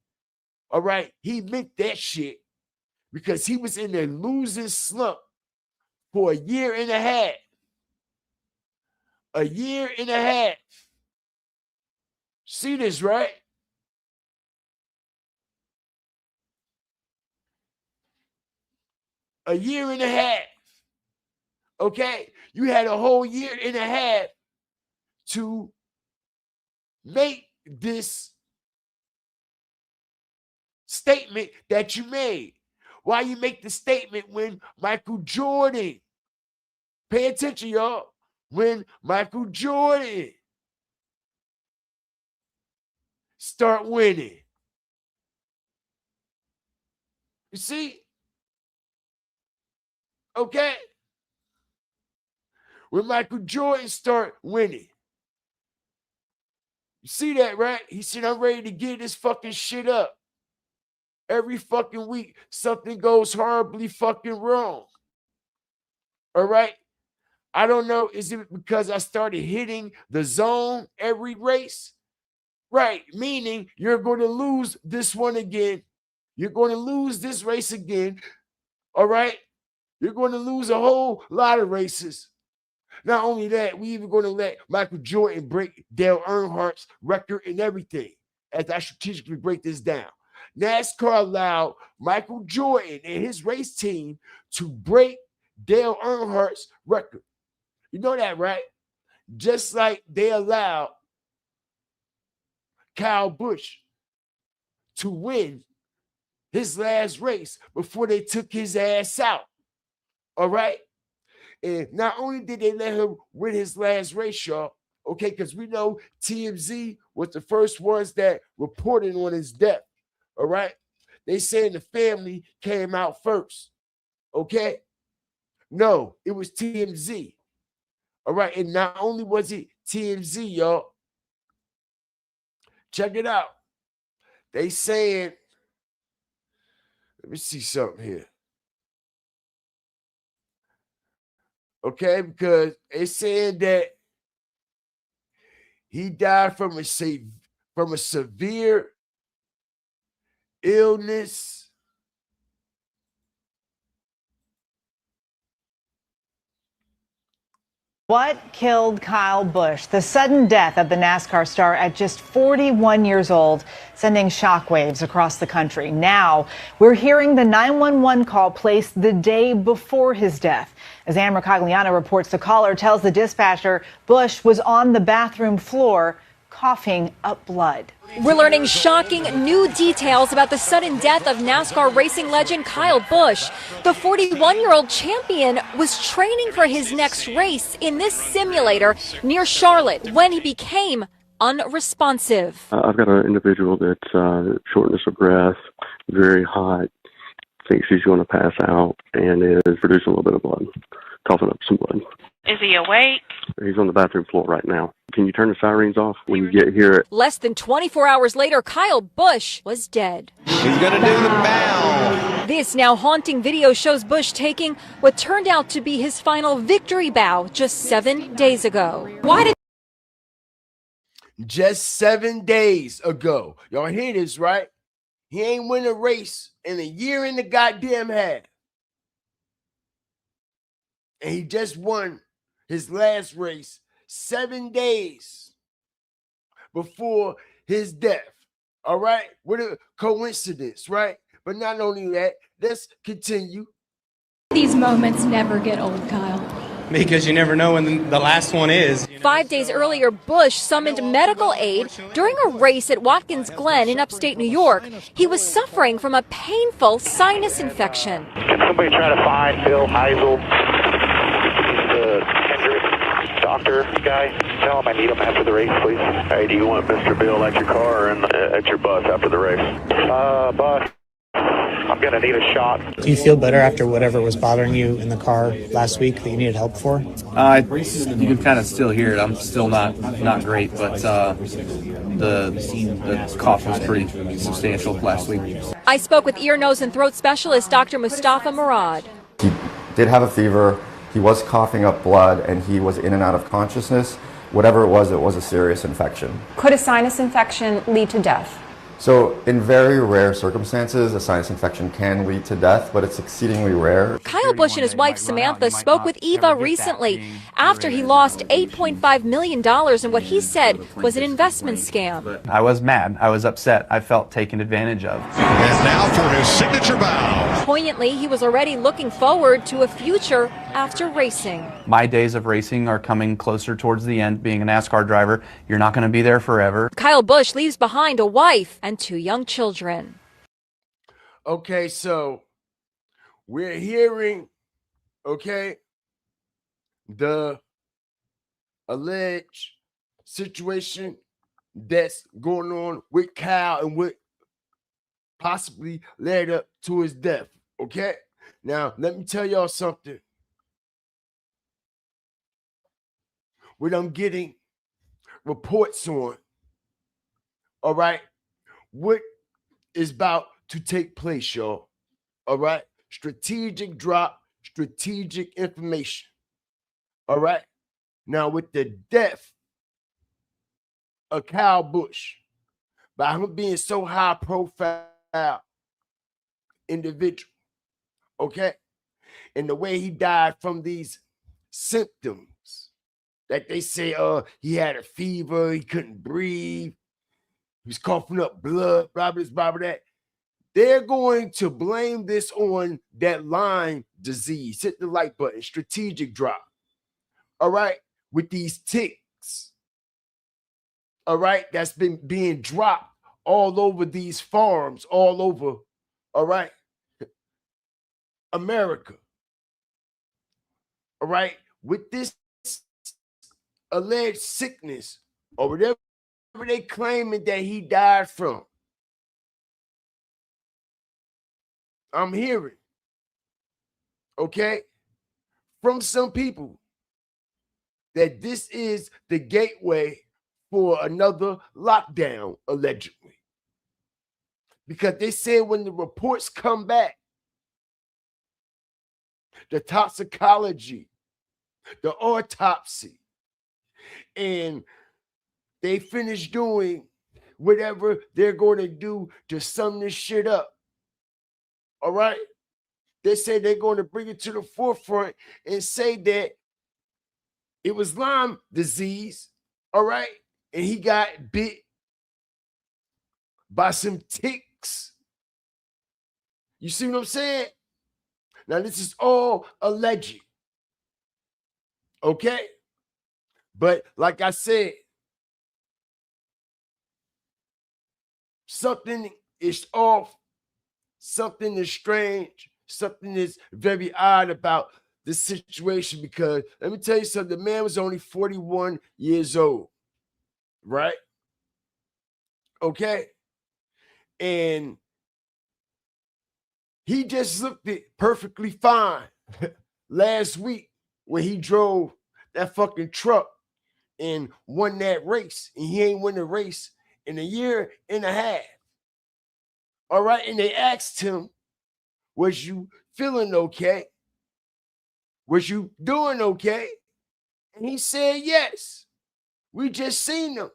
All right, he meant that shit because he was in a losing slump for a year and a half. A year and a half. See this, right? A year and a half. Okay? You had a whole year and a half to make this statement that you made. Why you make the statement when Michael Jordan, pay attention, y'all, when Michael Jordan start winning. You see? Okay? When Michael Jordan start winning. You see that, right? He said, I'm ready to get this fucking shit up. Every fucking week, something goes horribly fucking wrong. All right? I don't know. Is it because I started hitting the zone every race? Right. Meaning you're going to lose this one again. You're going to lose this race again. All right? You're going to lose a whole lot of races. Not only that, we even going to let Michael Jordan break Dale Earnhardt's record and everything, as I strategically break this down. NASCAR allowed Michael Jordan and his race team to break Dale Earnhardt's record. You know that, right? Just like they allowed Kyle Busch to win his last race before they took his ass out. All right? And not only did they let him win his last race, y'all, okay, because we know TMZ was the first ones that reported on his death. All right? They saying the family came out first. Okay? No, it was TMZ. All right. And not only was it TMZ, y'all. Check it out. They saying, let me see something here. Okay, because they saying that he died from a severe illness. What killed Kyle Busch? The sudden death of the NASCAR star at just 41 years old, sending shockwaves across the country. Now, we're hearing the 911 call placed the day before his death. As Ann Mercogliano reports, the caller tells the dispatcher Busch was on the bathroom floor, coughing up blood. We're learning shocking new details about the sudden death of NASCAR racing legend Kyle Busch. The 41-year-old champion was training for his next race in this simulator near Charlotte when he became unresponsive. I've got an individual that's shortness of breath, very hot, thinks he's going to pass out, and is producing a little bit of blood, coughing up some blood. Is he awake? He's on the bathroom floor right now. Can you turn the sirens off when you get here? Less than 24 hours later, Kyle Busch was dead. He's going to do the bow. This now haunting video shows Busch taking what turned out to be his final victory bow just 7 days ago. Why did Just 7 days ago. Y'all hear this, right? He ain't win a race in a year in the goddamn half. And he just won his last race 7 days before his death. All right? What a coincidence, right? But not only that, let's continue. These moments never get old, Kyle. Because you never know when the last one is. 5 days earlier, Busch summoned medical aid during a race at Watkins Glen in upstate New York. He was suffering from a painful sinus infection. Can somebody try to find Bill Heisel? He's the Hendrick doctor guy. Tell him I need him after the race, please. Hey, do you want Mr. Bill at your car or at your bus after the race? Bus. I'm going to need a shot. Do you feel better after whatever was bothering you in the car last week that you needed help for? You can kind of still hear it. I'm still not great, but the cough was pretty substantial last week. I spoke with ear, nose, and throat specialist Dr. Mustafa Murad. He did have a fever. He was coughing up blood, and he was in and out of consciousness. Whatever it was a serious infection. Could a sinus infection lead to death? So in very rare circumstances, a sinus infection can lead to death, but it's exceedingly rare. Kyle Busch and his wife Samantha spoke with Eva recently after he lost $8.5 million in what he said was an investment scam. I was mad. I was upset. I felt taken advantage of. And now for his signature bow. Poignantly, he was already looking forward to a future after racing. My days of racing are coming closer towards the end. Being a NASCAR driver, you're not going to be there forever. Kyle Busch leaves behind a wife and 2 young children. Okay, so we're hearing, okay, the alleged situation that's going on with Kyle and what possibly led up to his death, okay? Now, let me tell y'all something. What I'm getting reports on, all right? What is about to take place, y'all? All right? Strategic drop, strategic information. All right? Now, with the death of Kyle Busch, by him being so high profile individual, okay? And the way he died from these symptoms that they say, he had a fever, he couldn't breathe, he was coughing up blood, blah, blah, blah, blah, that. they're going to blame this on that Lyme disease. Hit the like button, strategic drop. All right, with these ticks. All right, that's been being dropped all over these farms, all over, all right, America. All right, with this alleged sickness or whatever they claiming that he died from. I'm hearing, okay, from some people that this is the gateway for another lockdown, allegedly. Because they said when the reports come back, the toxicology, the autopsy, and they finish doing whatever they're going to do to sum this shit up. All right? They say they're going to bring it to the forefront and say that it was Lyme disease, all right? And he got bit by some ticks. You see what I'm saying? Now, this is all alleged, okay? But like I said, something is off, something is strange, something is very odd about this situation because let me tell you something, the man was only 41 years old, right? Okay? And he just looked it perfectly fine last week when he drove that fucking truck and won that race. And he ain't won the race in a year and a half. All right. And they asked him, was you feeling okay? Was you doing okay? And he said, yes. We just seen him.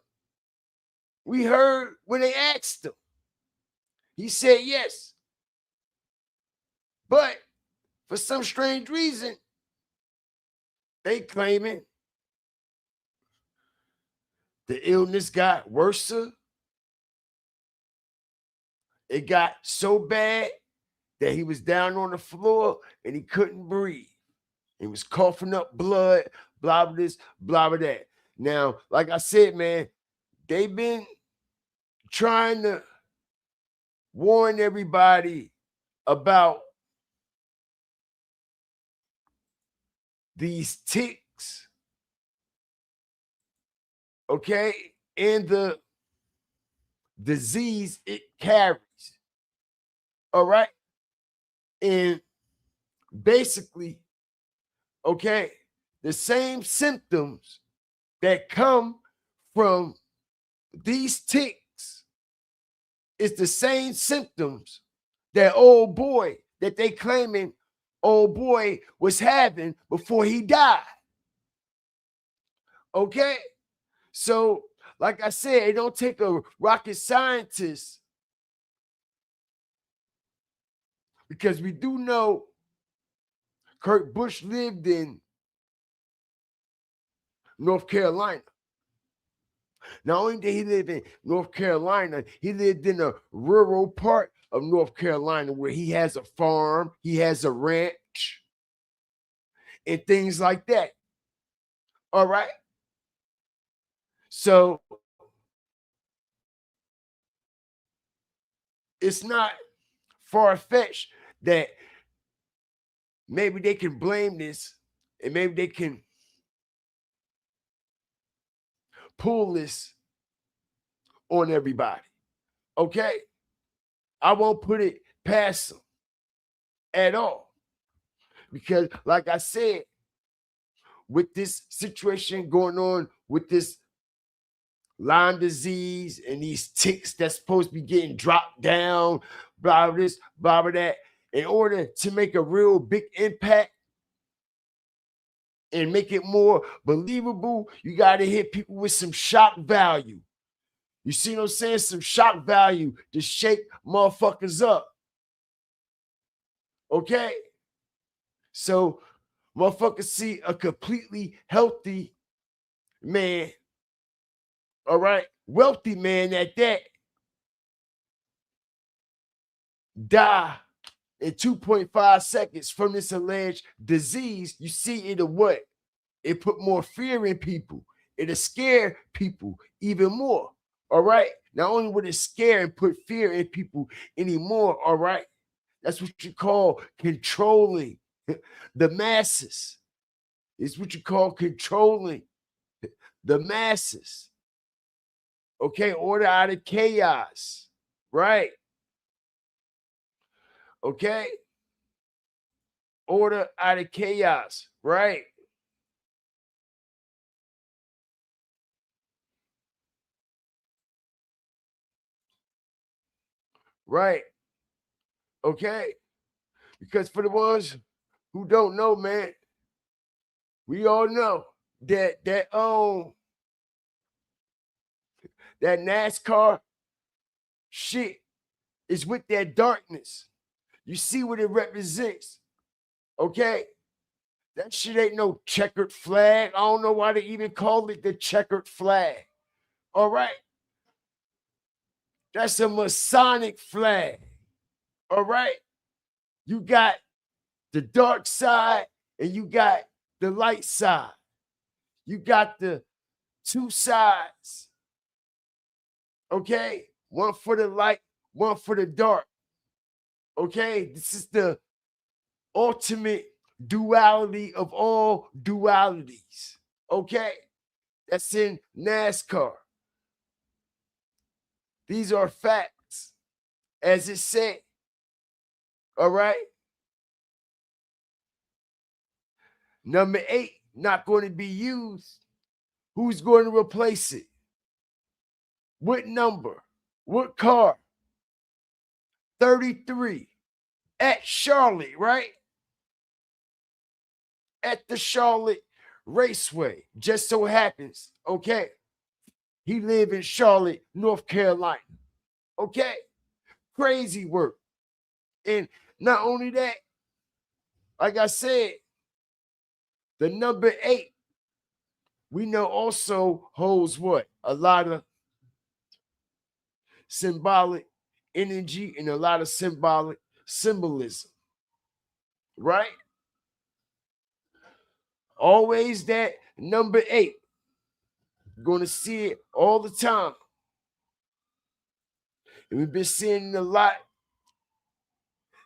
We heard when they asked him. He said, yes. But for some strange reason, they claiming the illness got worse. It got so bad that he was down on the floor and he couldn't breathe. He was coughing up blood, blah, blah, this, blah, blah, that. Now, like I said, man, they've been trying to warn everybody about these ticks, okay, and the disease it carries. All right. And basically, okay, the same symptoms that come from these ticks is the same symptoms that old boy that they claiming old boy was having before he died. Okay? So, like I said, it don't take a rocket scientist because we do know Kurt Busch lived in North Carolina. Not only did he live in North Carolina, he lived in a rural part of North Carolina where he has a farm, he has a ranch, and things like that. All right. So it's not far-fetched that maybe they can blame this and maybe they can pull this on everybody. Okay? I won't put it past them at all. Because, like I said, with this situation going on with this Lyme disease and these ticks that's supposed to be getting dropped down, blah, blah, this, blah, blah, that, in order to make a real big impact and make it more believable, you got to hit people with some shock value. You see what I'm saying? Some shock value to shake motherfuckers up. Okay? So motherfuckers see a completely healthy man, all right, wealthy man at that, die in 2.5 seconds from this alleged disease, you see it'll what? It put more fear in people. It'll scare people even more. All right. Not only would it scare and put fear in people anymore, all right. That's what you call controlling the masses. It's what you call controlling the masses. Okay, order out of chaos, right? Okay, order out of chaos, right? Right. Okay, because for the ones who don't know, man, we all know that that NASCAR shit is with that darkness. You see what it represents, okay? That shit ain't no checkered flag. I don't know why they even call it the checkered flag. All right? That's a Masonic flag. All right? You got the dark side and you got the light side. You got the two sides. Okay? One for the light, one for the dark. Okay? This is the ultimate duality of all dualities. Okay? That's in NASCAR. These are facts, as it said. All right? Number 8, not going to be used. Who's going to replace it? What number? What car? 33 at Charlotte, right? At the Charlotte Raceway. Just so happens, okay? He live in Charlotte, North Carolina. Okay? Crazy work. And not only that, like I said, the number 8, we know also holds what? A lot of symbolic energy and a lot of symbolic symbolism. Right? Always that number 8. Going to see it all the time. And we've been seeing it a lot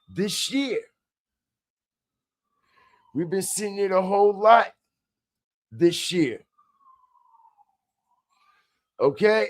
this year. We've been seeing it a whole lot this year. Okay?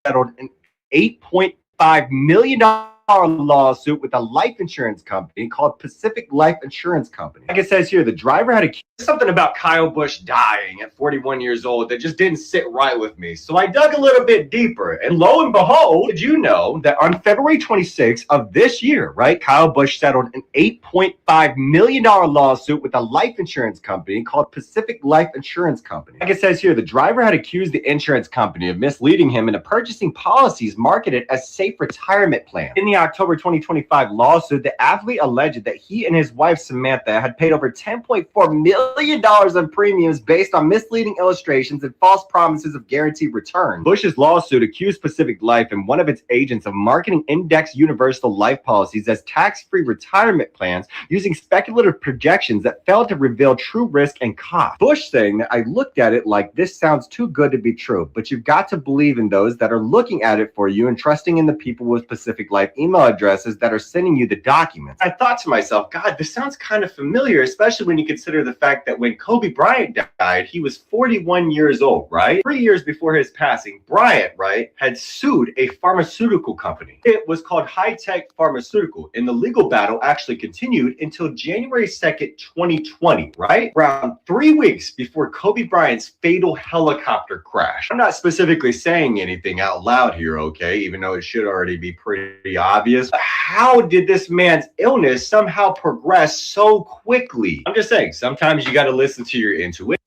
Settled an $8.5 million lawsuit with a life insurance company called Pacific Life Insurance Company. Like it says here, the driver had something about Kyle Busch dying at 41 years old that just didn't sit right with me. So I dug a little bit deeper, and lo and behold, did you know that on February 26th of this year, right, Kyle Busch settled an $8.5 million lawsuit with a life insurance company called Pacific Life Insurance Company. Like it says here, the driver had accused the insurance company of misleading him into purchasing policies marketed as safe retirement plans. In the October 2025 lawsuit, the athlete alleged that he and his wife Samantha had paid over $10.4 million in premiums based on misleading illustrations and false promises of guaranteed return. Busch's lawsuit accused Pacific Life and one of its agents of marketing index universal life policies as tax-free retirement plans using speculative projections that failed to reveal true risk and cost. Busch saying that I looked at it like this sounds too good to be true, but you've got to believe in those that are looking at it for you and trusting in the people with Pacific Life email addresses that are sending you the documents. I thought to myself, God, this sounds kind of familiar, especially when you consider the fact that when Kobe Bryant died, he was 41 years old, right? 3 years before his passing, Bryant, right, had sued a pharmaceutical company. It was called High Tech Pharmaceutical, and the legal battle actually continued until January 2nd, 2020, right? Around 3 weeks before Kobe Bryant's fatal helicopter crash. I'm not specifically saying anything out loud here, okay, even though it should already be pretty obvious. But how did this man's illness somehow progress so quickly? I'm just saying, sometimes you got to listen to your intuition.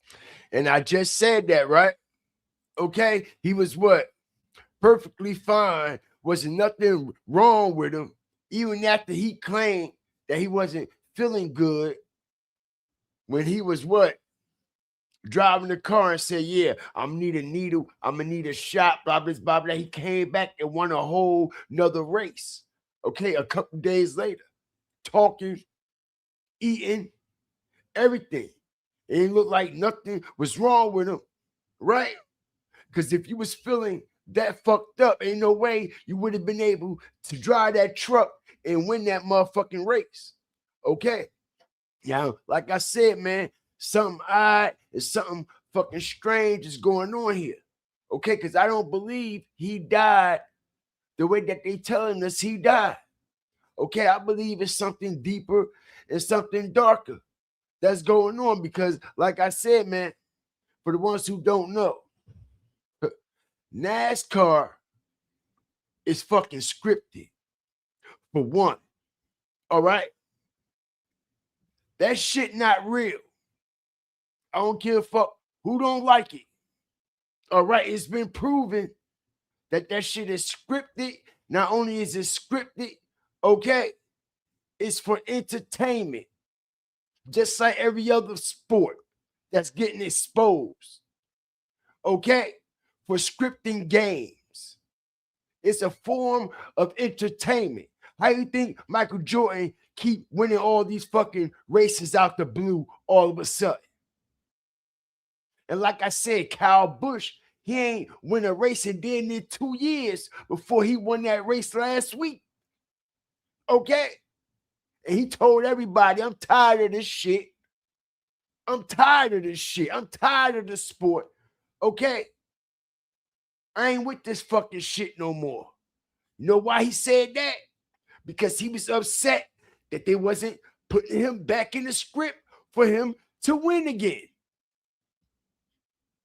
And I just said that, right? Okay, he was what? Perfectly fine. Wasn't nothing wrong with him, even after he claimed that he wasn't feeling good when he was what? Driving the car and said, yeah, I'm gonna need a needle, I'm gonna need a shot, blah, blah, blah, blah. He came back and won a whole nother race. Okay, a couple days later, talking, eating, everything. It didn't look like nothing was wrong with him, right? Because if you was feeling that fucked up, ain't no way you would have been able to drive that truck and win that motherfucking race. Okay? Now, like I said, man, something odd and something fucking strange is going on here. Okay? Because I don't believe he died the way that they telling us he died. Okay? I believe it's something deeper and something darker that's going on because, like I said, man, for the ones who don't know, NASCAR is fucking scripted, for one. All right? That shit not real. I don't give a fuck who don't like it. All right? It's been proven that that shit is scripted. Not only is it scripted, okay, it's for entertainment. Just like every other sport that's getting exposed. Okay? For scripting games. It's a form of entertainment. How you think Michael Jordan keep winning all these fucking races out the blue all of a sudden? And like I said, Kyle Busch, he ain't win a race and then in 2 years before he won that race last week. Okay? And he told everybody, I'm tired of this shit. I'm tired of this shit. I'm tired of the sport. Okay? I ain't with this fucking shit no more. You know why he said that? Because he was upset that they wasn't putting him back in the script for him to win again.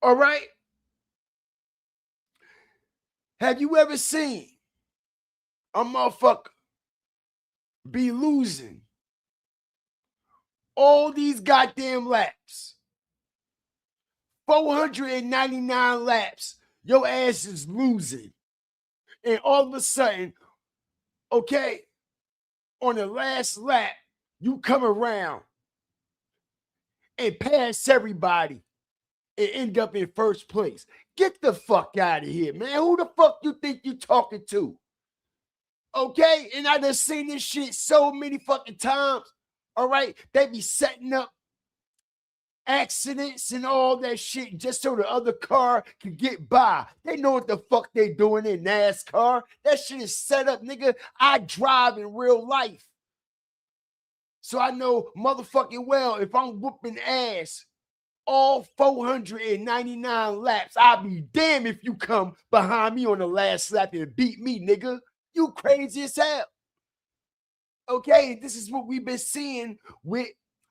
All right? Have you ever seen a motherfucker be losing all these goddamn laps? 499 laps, your ass is losing. And all of a sudden, okay, on the last lap, you come around and pass everybody and end up in first place. Get the fuck out of here, man. Who the fuck you think you talking to? Okay? And I done seen this shit so many fucking times. All right? They be setting up accidents and all that shit just so the other car can get by. They know what the fuck they doing in NASCAR. That shit is set up, nigga. I drive in real life. So I know motherfucking well if I'm whooping ass all 499 laps, I'll be damned if you come behind me on the last lap and beat me, nigga. You crazy as hell. Okay, this is what we've been seeing with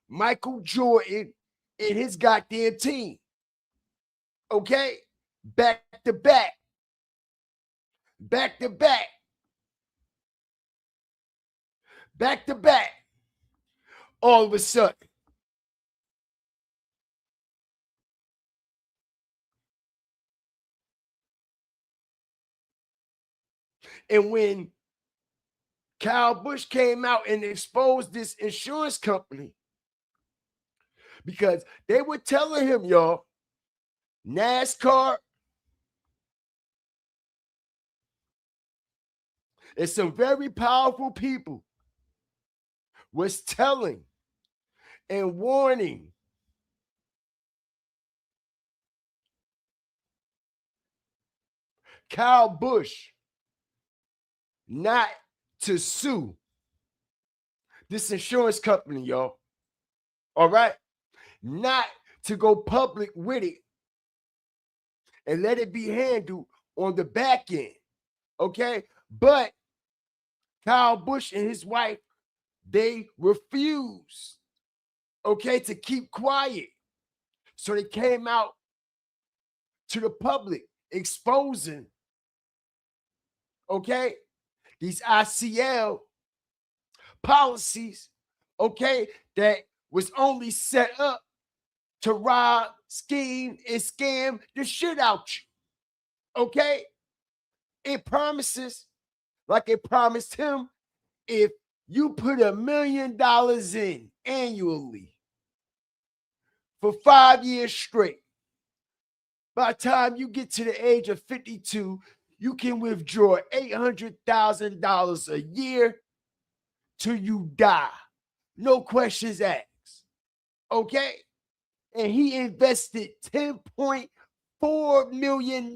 Michael Jordan and his goddamn team. Okay? Back to back. Back to back. Back to back. All of a sudden. And when Kyle Busch came out and exposed this insurance company, because they were telling him, y'all, NASCAR and some very powerful people was telling and warning Kyle Busch not to sue this insurance company, y'all. All right? Not to go public with it and let it be handled on the back end. Okay? But Kyle Busch and his wife, they refused, okay, to keep quiet. So they came out to the public exposing, okay, these ICL policies, okay, that was only set up to rob, scheme, and scam the shit out you. Okay? It promises, like it promised him, if you put $1 million in annually for 5 years straight. By the time you get to the age of 52, you can withdraw $800,000 a year till you die. No questions asked. Okay? And he invested $10.4 million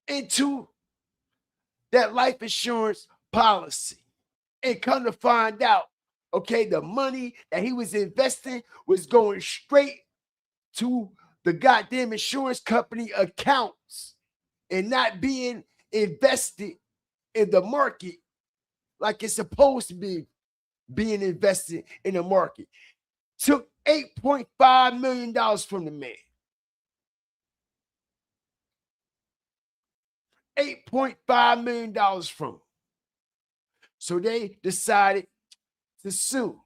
into that life insurance policy. And come to find out, okay, the money that he was investing was going straight to the goddamn insurance company accounts and not being invested in the market like it's supposed to be being invested in the market. Took $8.5 million from the man. $8.5 million from him. So they decided to sue.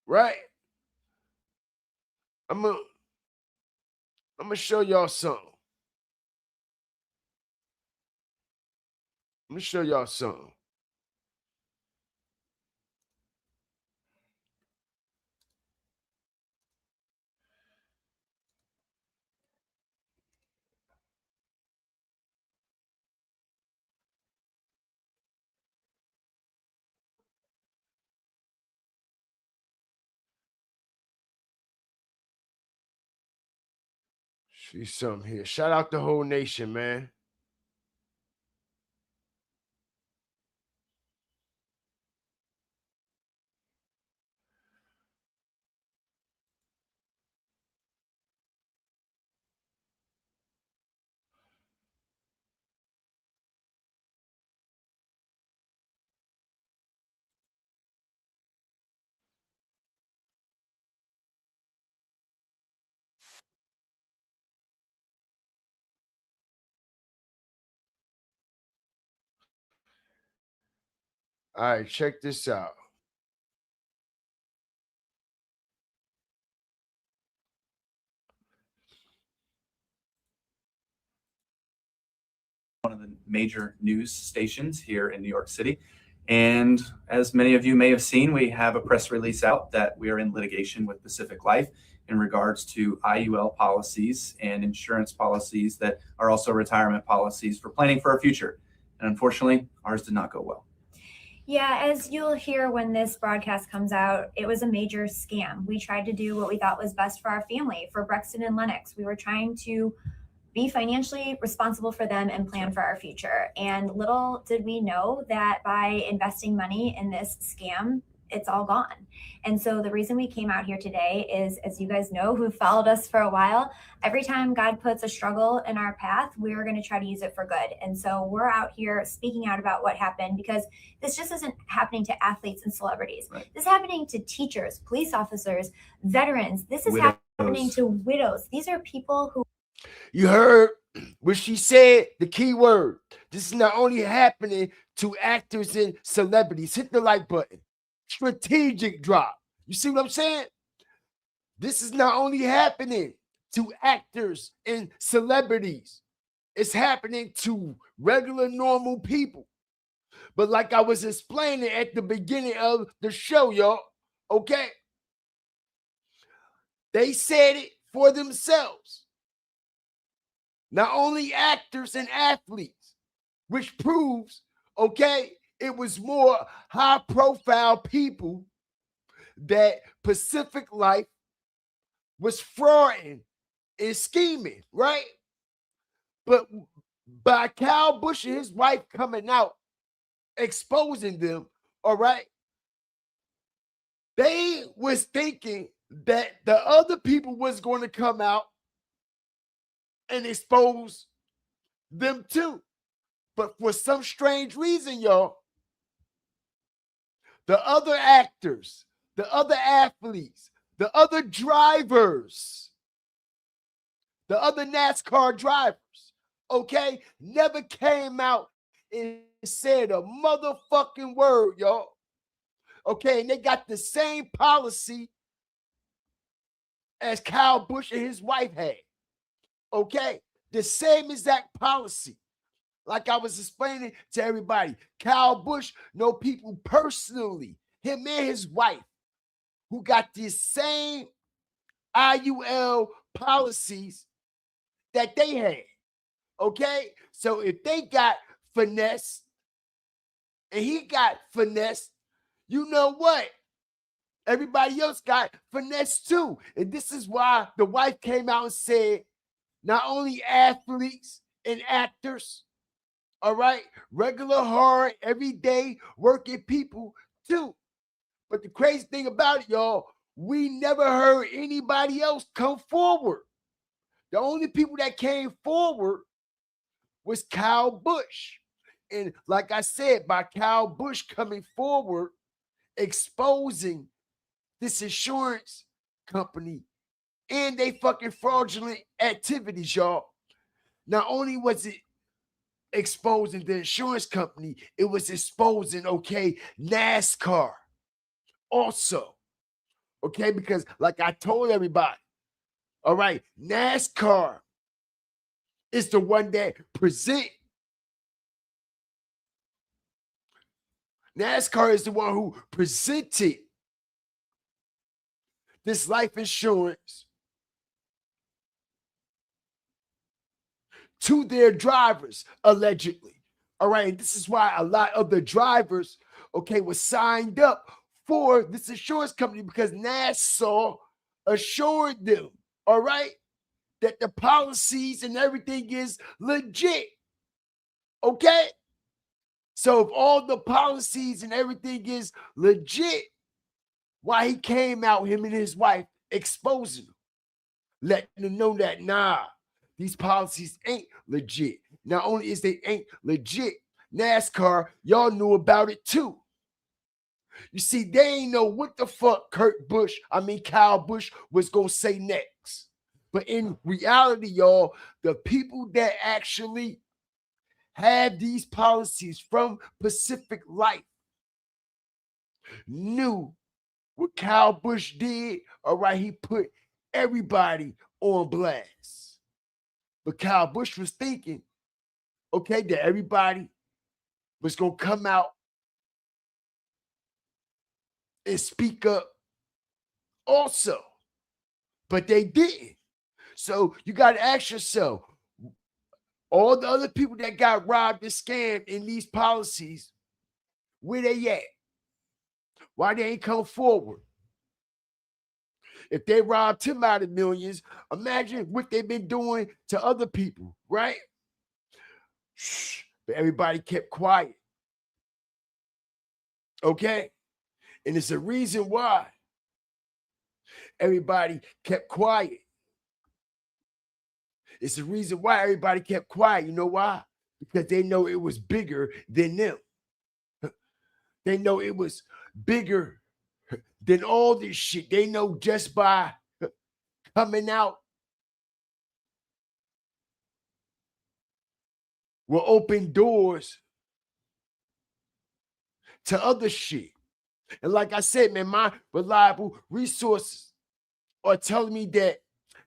Right? I'm gonna show y'all something. I'm gonna show y'all something. See something here. Shout out the whole nation, man. All right, check this out. One of the major news stations here in New York City. And as many of you may have seen, we have a press release out that we are in litigation with Pacific Life in regards to IUL policies and insurance policies that are also retirement policies for planning for our future. And unfortunately, ours did not go well. Yeah, as you'll hear when this broadcast comes out, it was a major scam. We tried to do what we thought was best for our family, for Brexton and Lennox. We were trying to be financially responsible for them and plan for our future. And little did we know that by investing money in this scam, it's all gone. And so the reason we came out here today is, as you guys know, who followed us for a while, every time God puts a struggle in our path, we're going to try to use it for good. And so we're out here speaking out about what happened, because this just isn't happening to athletes and celebrities. Right. This is happening to teachers, police officers, veterans. This is happening to widows. These are people who... You heard what she said, the key word. This is not only happening to actors and celebrities. Hit the like button. Strategic drop. You see what I'm saying? This is not only happening to actors and celebrities. It's happening to regular, normal people. But like I was explaining at the beginning of the show, y'all, okay? They said it for themselves. Not only actors and athletes, which proves, okay, it was more high-profile people that Pacific Life was frauding and scheming, right? But by Kyle Busch and his wife coming out, exposing them, all right, they was thinking that the other people was going to come out and expose them too. But for some strange reason, y'all, the other actors, the other athletes, the other drivers, the other NASCAR drivers, okay, never came out and said a motherfucking word, y'all. Okay, and they got the same policy as Kyle Busch and his wife had. Okay, the same exact policy. like I was explaining to everybody, Kyle Busch know people personally, him and his wife, who got the same IUL policies that they had. Okay? So if they got finesse and he got finesse, you know what? Everybody else got finesse too. And this is why the wife came out and said, not only athletes and actors, all right, regular, hard, everyday working people too. But the crazy thing about it, y'all, we never heard anybody else come forward. The only people that came forward was Kyle Busch. And like I said, by Kyle Busch coming forward, exposing this insurance company and they fucking fraudulent activities, y'all. Not only was it exposing the insurance company, it was exposing, okay, NASCAR also. Okay, because like I told everybody, all right, NASCAR is the one that NASCAR is the one who presented this life insurance to their drivers, allegedly. All right, and this is why a lot of the drivers, okay, was signed up for this insurance company because NASCAR assured them, all right, that the policies and everything is legit. Okay? So if all the policies and everything is legit, why he came out, him and his wife, exposing them, letting them know that, nah, these policies ain't legit. Not only is they ain't legit, NASCAR, y'all knew about it too. You see, they ain't know what the fuck Kyle Busch was going to say next. But in reality, y'all, the people that actually have these policies from Pacific Life knew what Kyle Busch did. All right, he put everybody on blast. But Kyle Busch was thinking, okay, that everybody was going to come out and speak up also. But they didn't. So you got to ask yourself, all the other people that got robbed and scammed in these policies, where they at? Why they ain't come forward? If they robbed him out of millions, imagine what they've been doing to other people, right? Shh, but everybody kept quiet. Okay? And it's a reason why everybody kept quiet. It's the reason why everybody kept quiet. You know why? Because they know it was bigger than them. They know it was bigger than all this shit. They know just by coming out will open doors to other shit. And like I said, man, my reliable resources are telling me that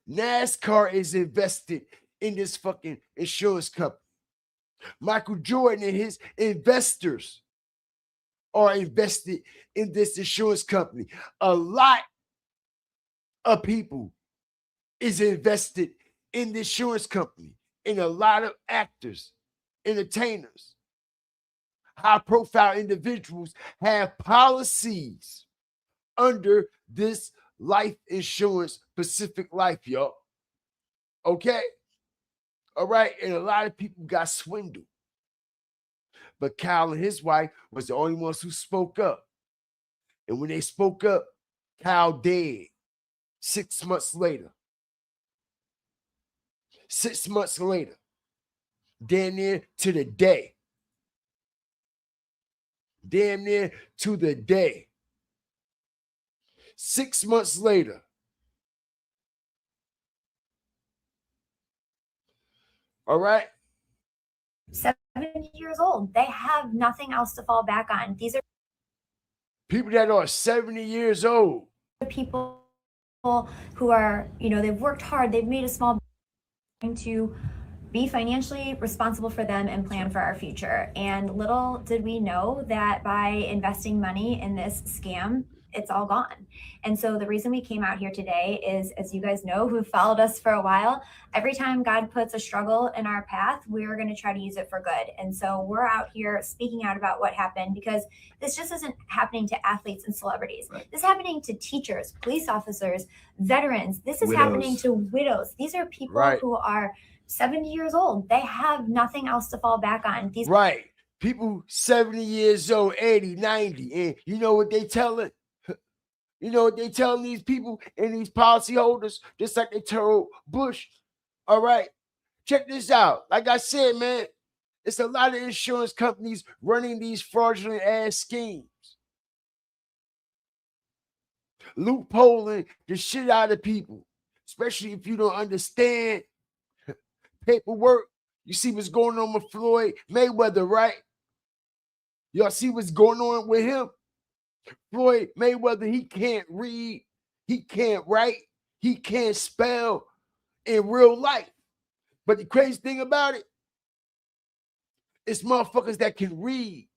NASCAR is invested in this fucking insurance company. Michael Jordan and his investors are invested in this insurance company. A lot of people is invested in the insurance company, and a lot of actors, entertainers, high-profile individuals have policies under this life insurance, Pacific Life, y'all. Okay? All right? And a lot of people got swindled. But Kyle and his wife was the only ones who spoke up. And when they spoke up, Kyle dead 6 months later. 6 months later. Damn near to the day. Damn near to the day. 6 months later. All right? 70 years old. They have nothing else to fall back on. These are people that are 70 years old. People who are, they've worked hard. They've made a small to be financially responsible for them and plan for our future. And little did we know that by investing money in this scam, it's all gone. And so the reason we came out here today is, as you guys know, who've followed us for a while, every time God puts a struggle in our path, we're going to try to use it for good. And so we're out here speaking out about what happened, because this just isn't happening to athletes and celebrities. Right. This is happening to teachers, police officers, veterans. This is happening to widows. These are people who are 70 years old. They have nothing else to fall back on. These people 70 years old, 80, 90, and you know what they telling? You know what they telling these people and these policyholders, just like they told Bush. All right, check this out. Like I said, man, it's a lot of insurance companies running these fraudulent ass schemes, loopholing the shit out of people, especially if you don't understand paperwork. You see what's going on with Floyd Mayweather, right? Y'all see what's going on with him? Floyd Mayweather, he can't read, he can't write, he can't spell in real life. But the crazy thing about it, it's motherfuckers that can read,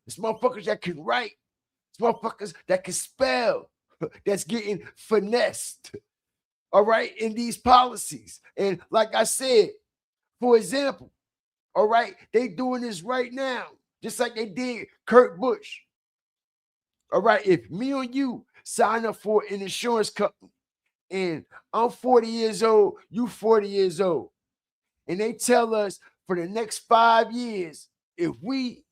it's motherfuckers that can write, it's motherfuckers that can spell, that's getting finessed, all right, in these policies. And like I said, for example, all right, they doing this right now, just like they did Kurt Busch. All right, if me or you sign up for an insurance company and I'm 40 years old, you 40 years old, and they tell us for the next 5 years, if we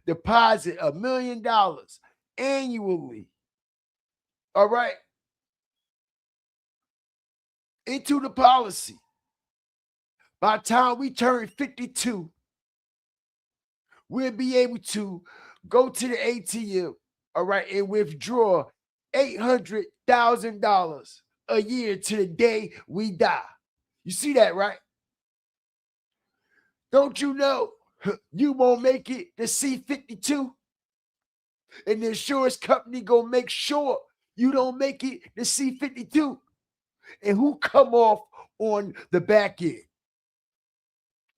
deposit $1 million annually, all right, into the policy, by the time we turn 52, we'll be able to go to the ATM, all right, and withdraw $800,000 a year to the day we die. You see that, right? Don't you know you won't make it to C52? And the insurance company gonna make sure you don't make it to C52. And who come off on the back end?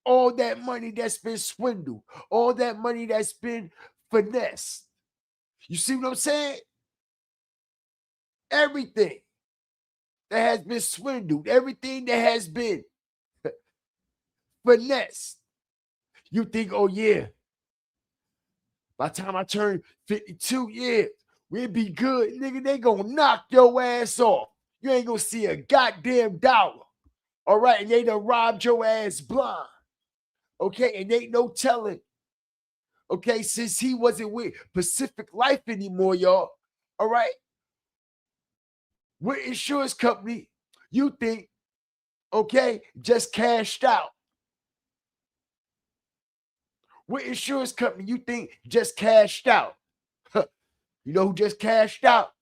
All that money that's been swindled, all that money that's been finessed. You see what I'm saying? Everything that has been swindled, everything that has been finessed. You think, oh yeah, by the time I turn 52, yeah, we'll be good. Nigga, they gonna knock your ass off. You ain't gonna see a goddamn dollar. All right, and they done robbed your ass blind. Okay, and ain't no telling. Okay, since he wasn't with Pacific Life anymore, y'all. All right. What insurance company you think, okay, just cashed out? What insurance company you think just cashed out? You know who just cashed out?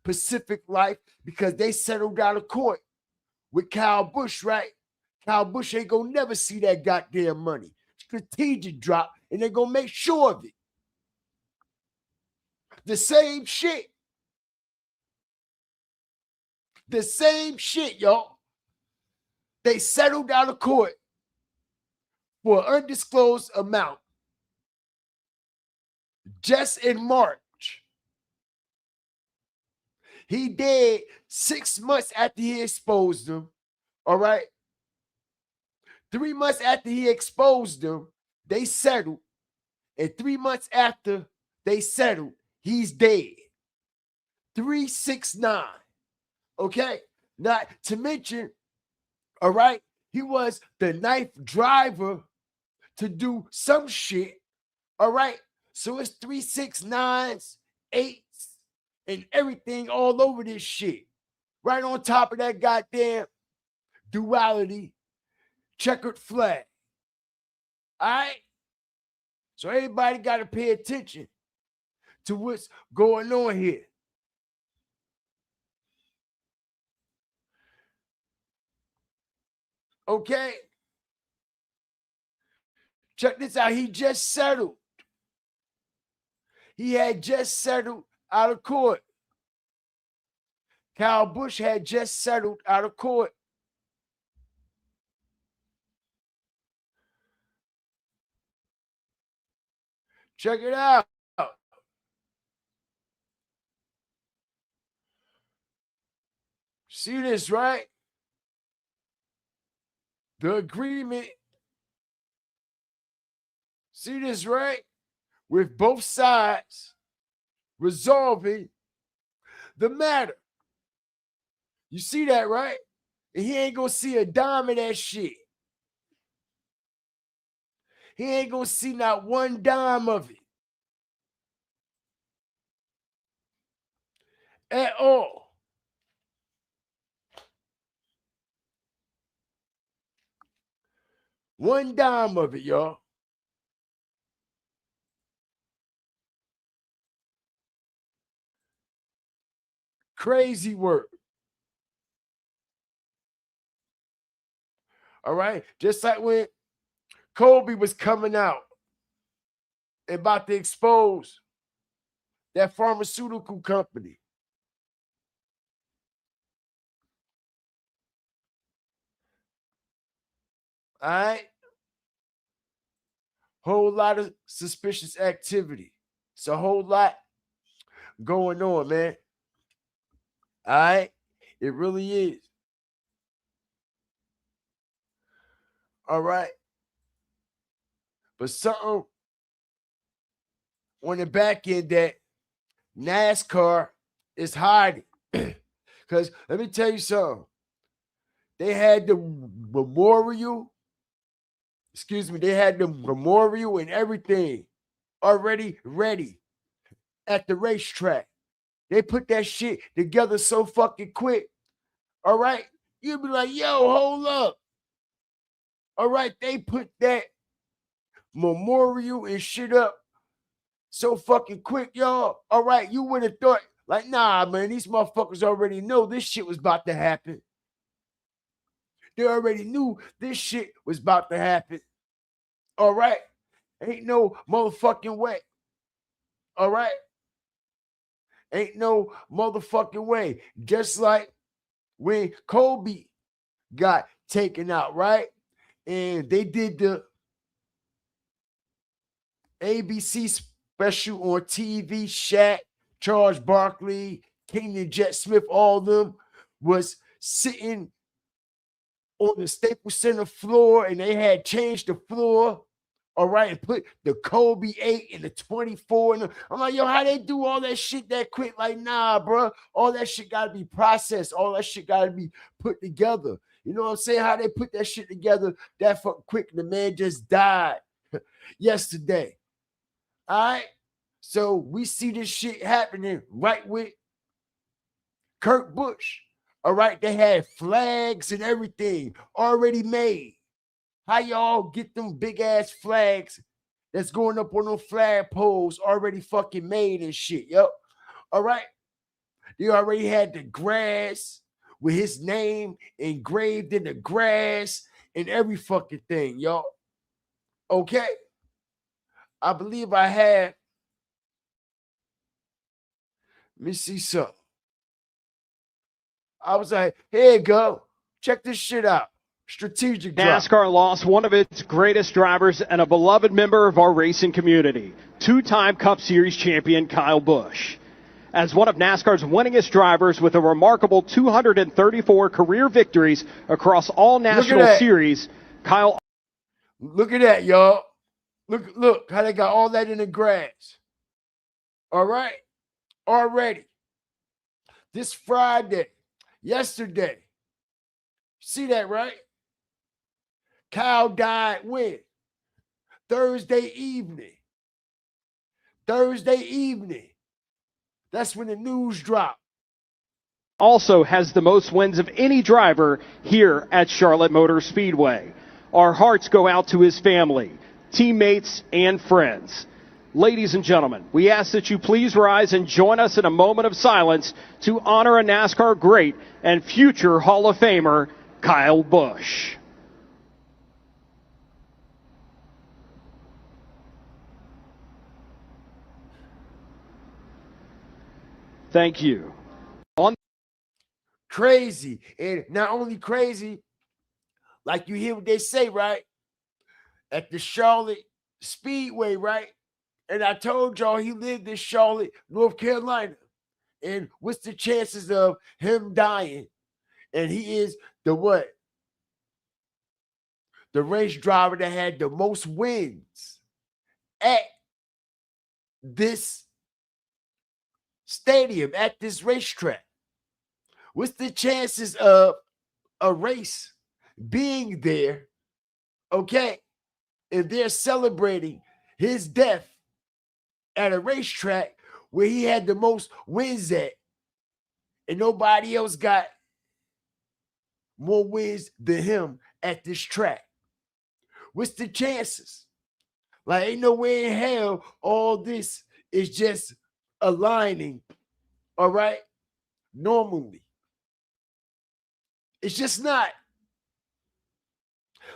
Pacific Life, because they settled out of court with Kyle Busch, right? Kyle Busch ain't gonna never see that goddamn money. Strategic drop, and they're gonna make sure of it. The same shit. The same shit, y'all. They settled out of court for an undisclosed amount just in March. He did 6 months after he exposed them. All right. 3 months after he exposed them, they settled. And 3 months after they settled, he's dead. 369. Okay. Not to mention, all right, he was the 9th driver to do some shit. All right. So it's 369s, 8s, and everything all over this shit. Right on top of that goddamn duality checkered flag. All right. So everybody got to pay attention to what's going on here. Okay. Check this out. He just settled. He had just settled out of court. Kyle Busch had just settled out of court. Check it out. See this, right? The agreement. See this, right? With both sides resolving the matter. You see that, right? And he ain't gonna see a dime of that shit. He ain't gonna see not one dime of it at all. One dime of it, y'all. Crazy work. All right? Just like when Kobe was coming out about to expose that pharmaceutical company. All right? Whole lot of suspicious activity. It's a whole lot going on, man. All right? It really is. All right? But something on the back end that NASCAR is hiding. Because let me tell you something. They had the memorial, they had the memorial and everything already ready at the racetrack. They put that shit together so fucking quick. All right? You'll be like, yo, hold up. All right, they put that memorial and shit up so fucking quick, y'all. All right, you would have thought, like, nah, man, these motherfuckers already know this shit was about to happen. They already knew this shit was about to happen. All right? Ain't no motherfucking way. All right? Ain't no motherfucking way. Just like when Kobe got taken out, right? And they did the ABC special on TV. Shaq, Charles Barkley, Kenyon Jet Smith, all of them was sitting on the Staples Center floor, and they had changed the floor, all right, and put the Kobe 8 and the 24. And I'm like, yo, how they do all that shit that quick? Like, nah, bro, all that shit got to be processed. All that shit got to be put together. You know what I'm saying? How they put that shit together that fucking quick. The man just died yesterday. All right? So we see this shit happening right with Kurt Busch. All right? They had flags and everything already made. How y'all get them big ass flags that's going up on them flag poles already fucking made and shit, yo? All right? They already had the grass with his name engraved in the grass and every fucking thing, y'all. Okay? I believe I have. Let me see something. I was like, here you go. Check this shit out. Strategic drop. NASCAR lost one of its greatest drivers and a beloved member of our racing community, two-time Cup Series champion Kyle Busch. As one of NASCAR's winningest drivers with a remarkable 234 career victories across all national series, Kyle. Look at that, y'all. Look how they got all that in the grass. All right? Already. This Friday, yesterday. See that, right? Kyle died when? Thursday evening. That's when the news dropped. Also has the most wins of any driver here at Charlotte Motor Speedway. Our hearts go out to his family, teammates, and friends. Ladies and gentlemen, we ask that you please rise and join us in a moment of silence to honor a NASCAR great and future Hall of Famer, Kyle Busch. Thank you. Crazy. And not only crazy, like you hear what they say, right? At the Charlotte Speedway, right? And I told y'all he lived in Charlotte, North Carolina. And what's the chances of him dying? And he is the what? The race driver that had the most wins at this stadium, at this racetrack. What's the chances of a race being there, okay, and they're celebrating his death at a racetrack where he had the most wins at, and nobody else got more wins than him at this track? What's the chances? Like, ain't no way in hell all this is just aligning, all right, normally. It's just not.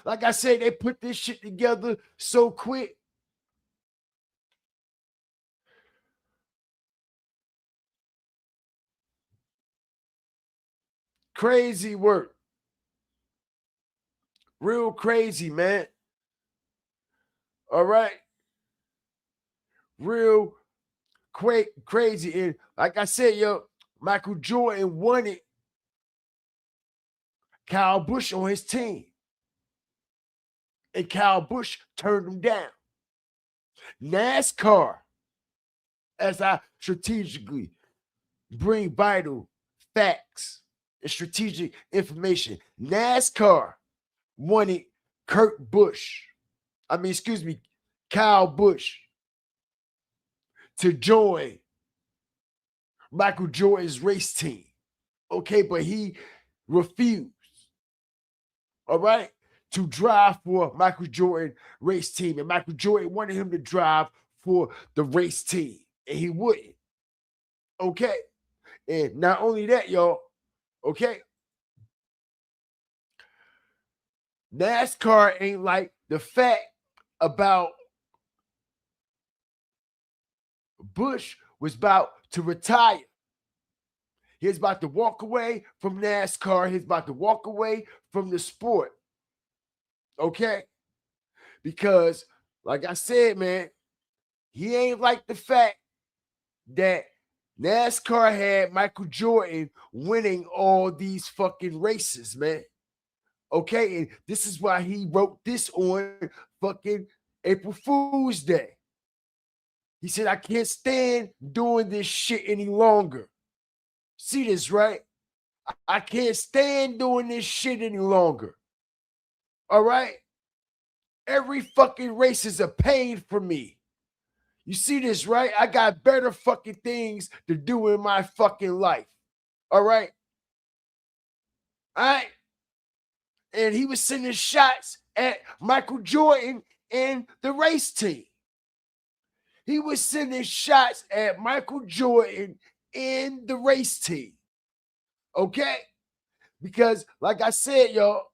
Like I said, they put this shit together so quick. Crazy work. Real crazy, man. All right. Real crazy. And like I said, yo, Michael Jordan wanted Kyle Busch on his team. And Kyle Busch turned him down. NASCAR, as I strategically bring vital facts and strategic information, NASCAR wanted Kyle Busch to join Michael Jordan's race team. Okay, but he refused, all right, to drive for Michael Jordan race team. And Michael Jordan wanted him to drive for the race team, and he wouldn't. Okay. And not only that, y'all, okay, NASCAR ain't like the fact about Busch was about to retire. He's about to walk away from NASCAR. He's about to walk away from the sport. Okay? Because, like I said, man, he ain't like the fact that NASCAR had Michael Jordan winning all these fucking races, man. Okay? And this is why he wrote this on fucking April Fool's Day. He said, I can't stand doing this shit any longer. See this, right? I can't stand doing this shit any longer. All right? Every fucking race is a pain for me. You see this, right? I got better fucking things to do in my fucking life. All right? All right? And he was sending shots at Michael Jordan and the race team. He was sending shots at Michael Jordan and the race team. Okay? Because, like I said, y'all,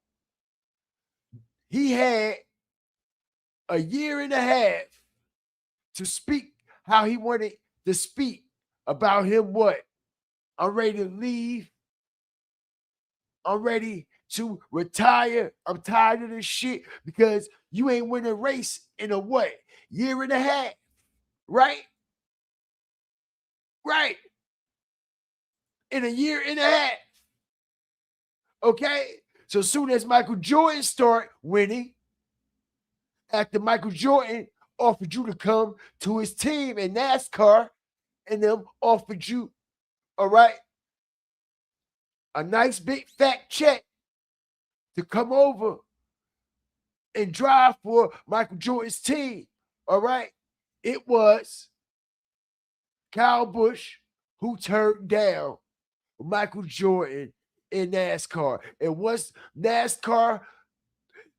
he had a year and a half to speak how he wanted to speak about him. What? I'm ready to leave. I'm ready to retire. I'm tired of this shit because you ain't win a race in a what? Year and a half. Right? Right. In a year and a half. Okay? So soon as Michael Jordan start winning, after Michael Jordan offered you to come to his team in NASCAR, and them offered you, all right, a nice big fat check to come over and drive for Michael Jordan's team, all right, it was Kyle Busch who turned down Michael Jordan in NASCAR. And once NASCAR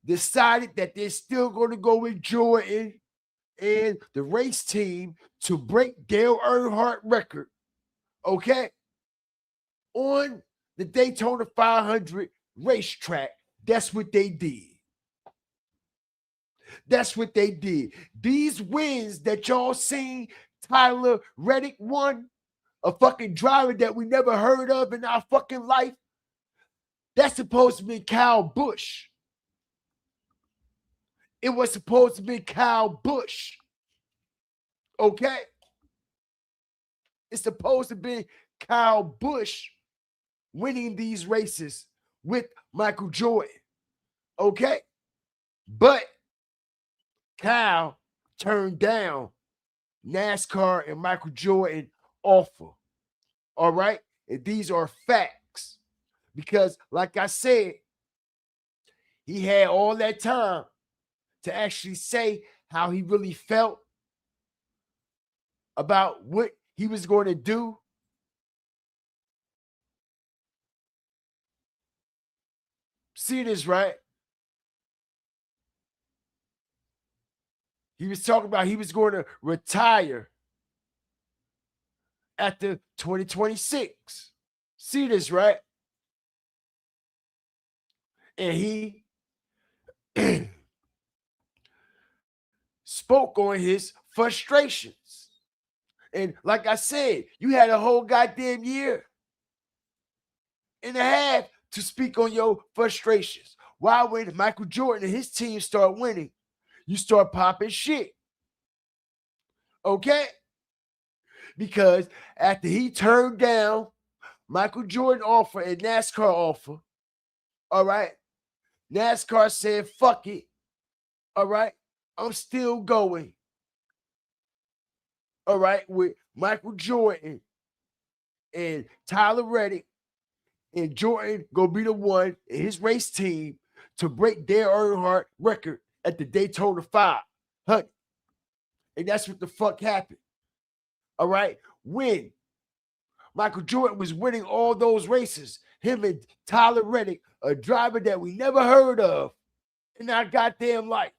decided that they're still going to go with Jordan and the race team to break Dale Earnhardt record, okay, on the Daytona 500 racetrack, that's what they did. That's what they did. These wins that y'all seen Tyler Reddick won, a fucking driver that we never heard of in our fucking life, that's supposed to be Kyle Busch. It was supposed to be Kyle Busch. Okay? It's supposed to be Kyle Busch winning these races with Michael Jordan. Okay? But Kyle turned down NASCAR and Michael Jordan offer. All right? And these are facts. Because, like I said, he had all that time to actually say how he really felt about what he was going to do. See this, right? He was talking about he was going to retire after 2026. See this, right? And he spoke on his frustrations. And like I said, you had a whole goddamn year and a half to speak on your frustrations. Why, when Michael Jordan and his team start winning, you start popping shit? Okay? Because after he turned down Michael Jordan offer and NASCAR offer, all right, NASCAR said, fuck it, all right, I'm still going, all right, with Michael Jordan and Tyler Reddick, and Jordan gonna be the one in his race team to break Dale Earnhardt record at the Daytona 500. And that's what the fuck happened. All right. When Michael Jordan was winning all those races, him and Tyler Reddick, a driver that we never heard of in our goddamn life.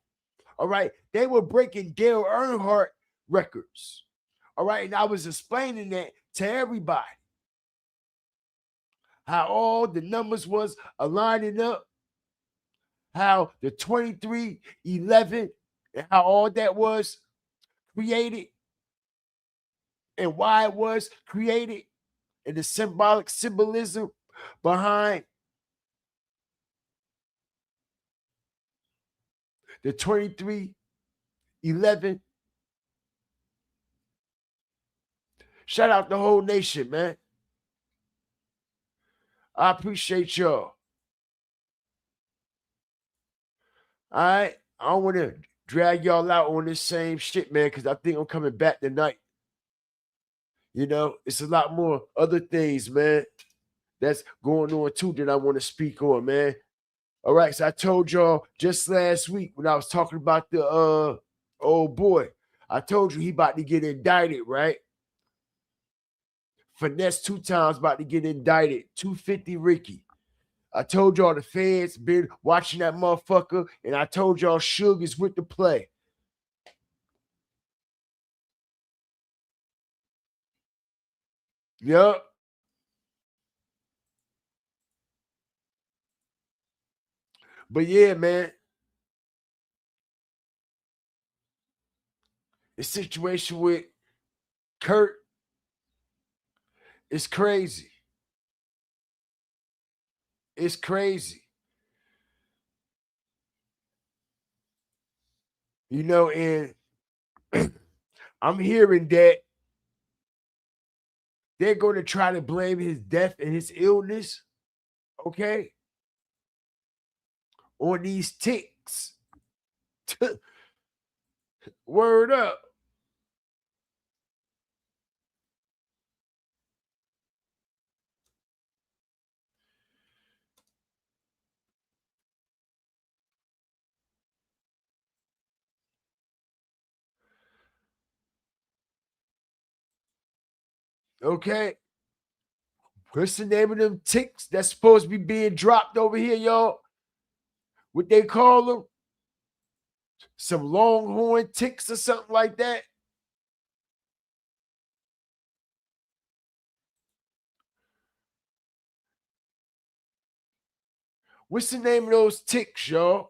All right. They were breaking Dale Earnhardt records. All right. And I was explaining that to everybody. How all the numbers was aligning up, how the 23-11 and how all that was created and why it was created and the symbolic symbolism behind the 23-11. Shout out the whole nation, man. I appreciate y'all. All right. I don't want to drag y'all out on this same shit, man, because I think I'm coming back tonight. You know, it's a lot more other things, man, that's going on too that I want to speak on, man. All right. So I told y'all just last week when I was talking about the old boy, I told you he about to get indicted, right? Finesse 2 times about to get indicted. 250 Ricky. I told y'all the feds been watching that motherfucker, and I told y'all Suge is with the play. Yup. But yeah, man. The situation with Kurt is crazy. It's crazy. You know, and I'm hearing that they're going to try to blame his death and his illness, okay, on these ticks. Word up. Okay. What's the name of them ticks that's supposed to be being dropped over here, y'all? What they call them? Some longhorn ticks or something like that. What's the name of those ticks, y'all?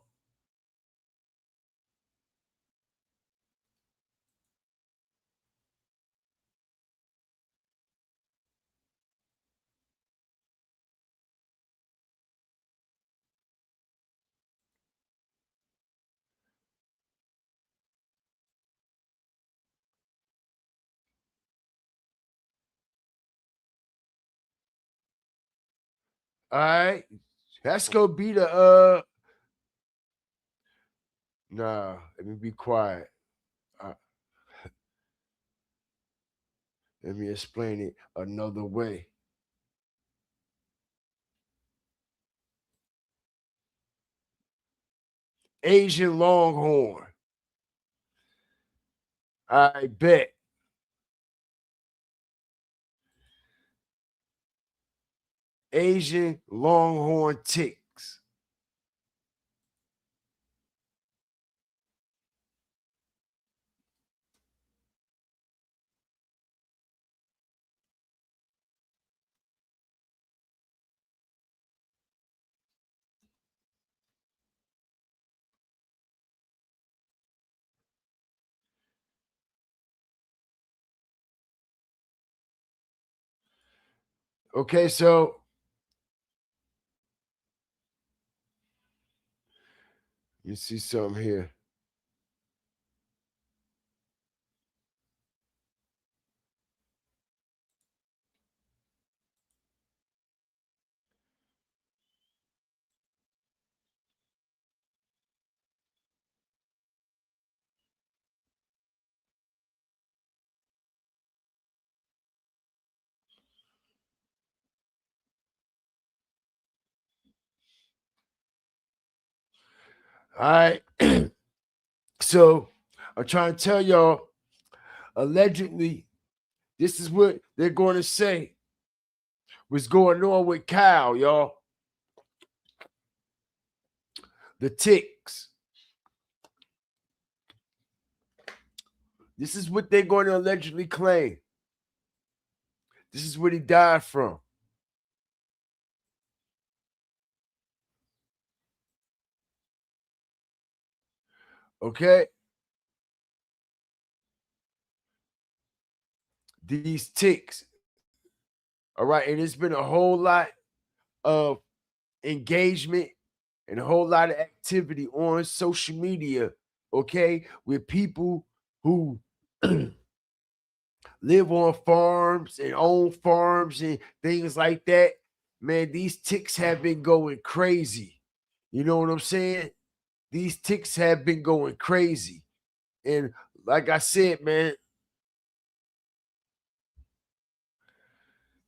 All right. That's gonna be the nah, let me be quiet. Let me explain it another way. Asian Longhorn. I bet. Asian Longhorn ticks. Okay, so you see something here. All right. So I'm trying to tell y'all, allegedly, this is what they're going to say was going on with Kyle, y'all. The ticks. This is what they're going to allegedly claim. This is what he died from. Okay? These ticks. All right. And it's been a whole lot of engagement and a whole lot of activity on social media, okay, with people who live on farms and own farms and things like that. Man, these ticks have been going crazy. You know what I'm saying? These ticks have been going crazy. And like I said, man,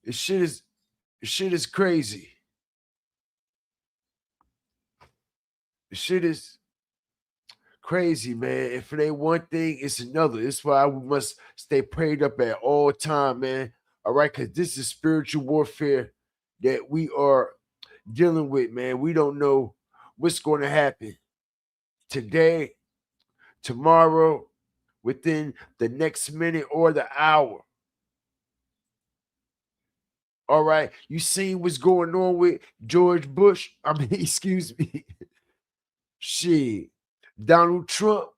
this shit is crazy. The shit is crazy, man. If it ain't one thing, it's another. It's why we must stay prayed up at all time, man. All right, because this is spiritual warfare that we are dealing with, man. We don't know what's going to happen today, tomorrow, within the next minute or the hour. All right, you seen what's going on with George Bush? I mean, excuse me. Shit, Donald Trump.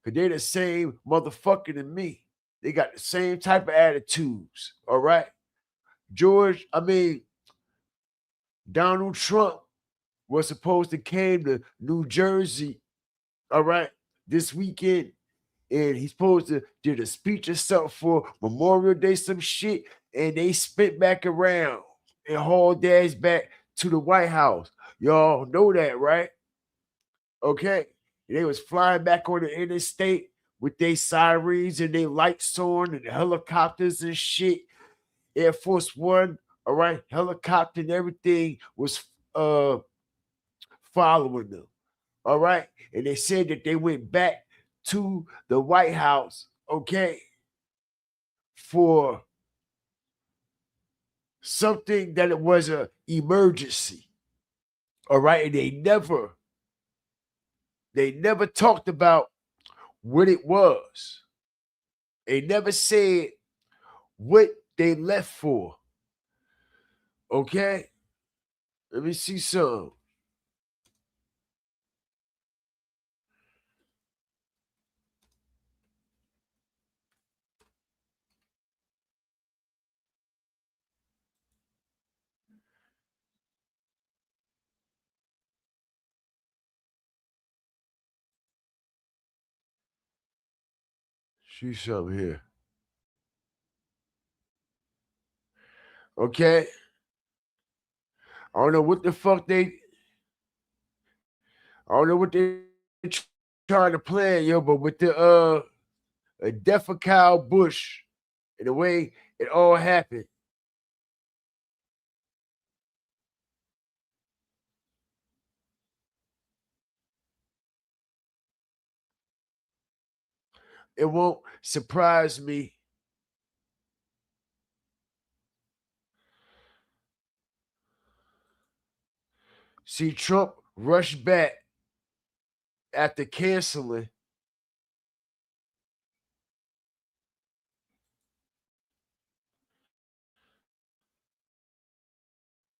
Cause they're the same motherfucker than me. They got the same type of attitudes. All right. Donald Trump was supposed to came to New Jersey, all right, this weekend. And he's supposed to did a speech or something for Memorial Day, some shit. And they spit back around and hauled ass back to the White House. Y'all know that, right? Okay. They was flying back on the interstate with their sirens and their lights on and the helicopters and shit. Air Force One, all right, helicopter and everything was following them. All right. And they said that they went back to the White House, okay, for something that it was a emergency. All right. And they never talked about what it was. They never said what they left for. Okay? Let me see some. See something here. Okay? I don't know what the fuck I don't know what they trying to plan, yo, but with the death of Kyle Busch and the way it all happened. It won't surprise me. See, Trump rushed back after canceling.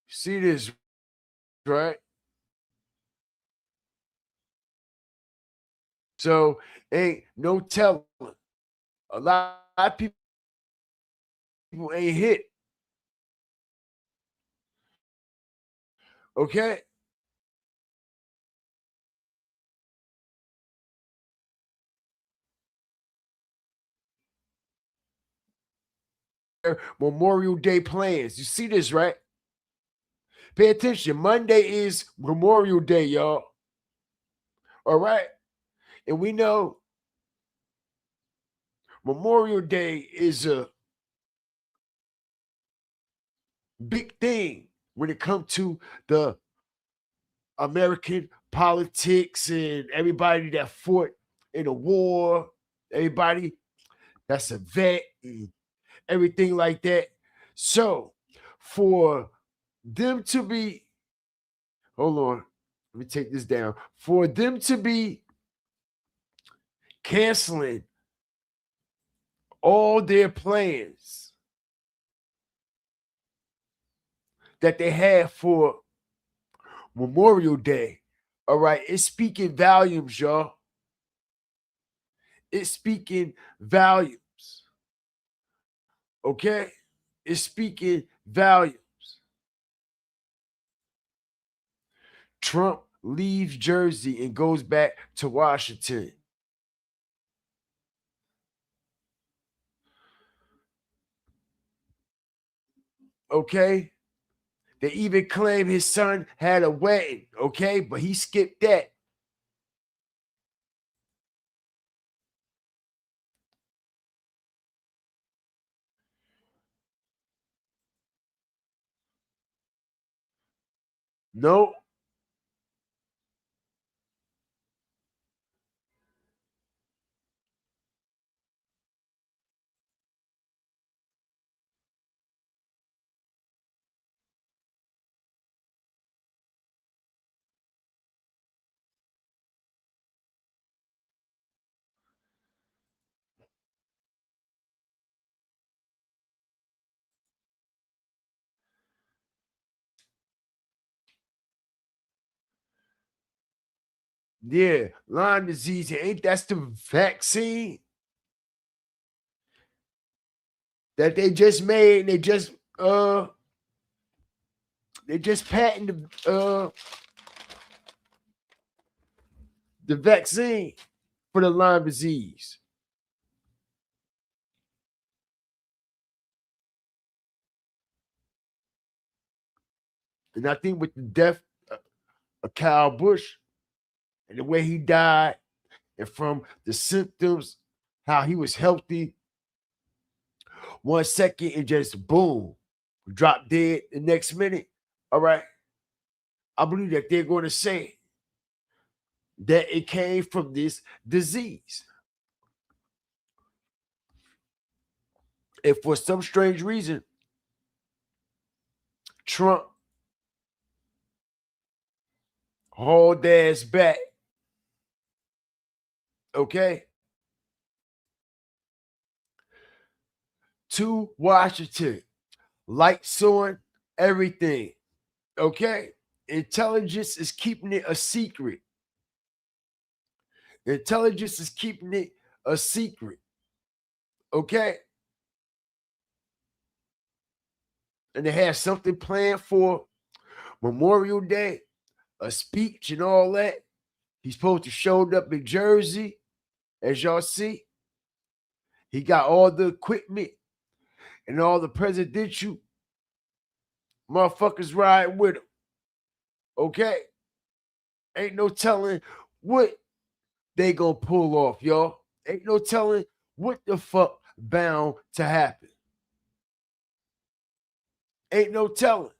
See this, right? So ain't no telling. A lot of people ain't hit. Okay? Memorial Day plans. You see this, right? Pay attention. Monday is Memorial Day, y'all. All right? And we know Memorial Day is a big thing when it comes to the American politics and everybody that fought in a war, everybody that's a vet and everything like that. So for them to be, hold on, let me take this down. For them to be canceling all their plans that they had for Memorial Day, all right, it's speaking volumes, y'all. It's speaking volumes. Okay? It's speaking volumes. Trump leaves Jersey and goes back to Washington. Okay? They even claim his son had a wedding, okay? But he skipped that. No. Yeah, Lyme disease. Ain't that's the vaccine that they just made? They just patented the vaccine for the Lyme disease. And I think with the death of Kyle Busch and the way he died, and from the symptoms, how he was healthy, 1 second and just boom, drop dead the next minute. All right. I believe that they're going to say that it came from this disease. And for some strange reason, Trump hauled ass back. Okay. To Washington. Lights on, everything. Okay. Intelligence is keeping it a secret. Intelligence is keeping it a secret. Okay. And they have something planned for Memorial Day, a speech and all that. He's supposed to show up in Jersey, as y'all see. He got all the equipment and all the presidential motherfuckers riding with him. Okay? Ain't no telling what they gonna pull off, y'all. Ain't no telling what the fuck bound to happen. Ain't no telling.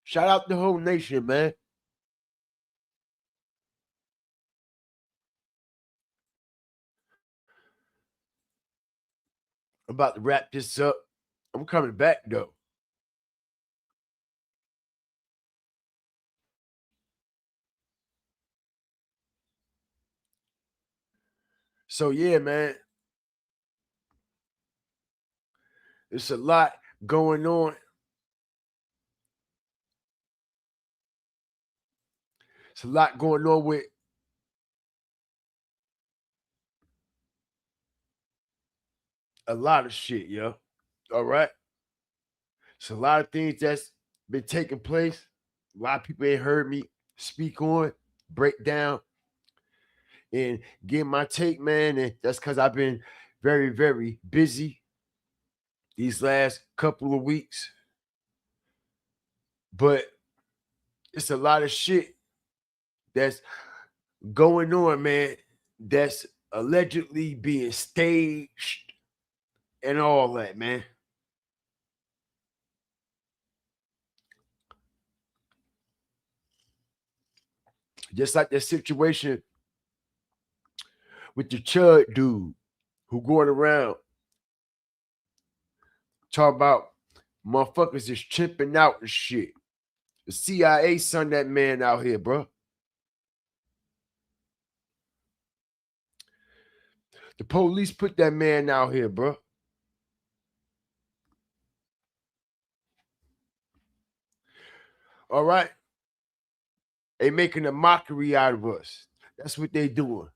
Shout out the whole nation, man. I'm about to wrap this up. I'm coming back though. So yeah, man. It's a lot going on. It's a lot going on with a lot of shit, yo. All right. It's a lot of things that's been taking place. A lot of people ain't heard me speak on, break down, and give my take, man. And that's because I've been very, very busy these last couple of weeks. But it's a lot of shit that's going on, man, that's allegedly being staged and all that, man. Just like that situation with the Chud dude who going around talking about motherfuckers is chipping out and shit. The CIA sent that man out here, bro. The police put that man out here, bro. All right? They making a mockery out of us. That's what they doing.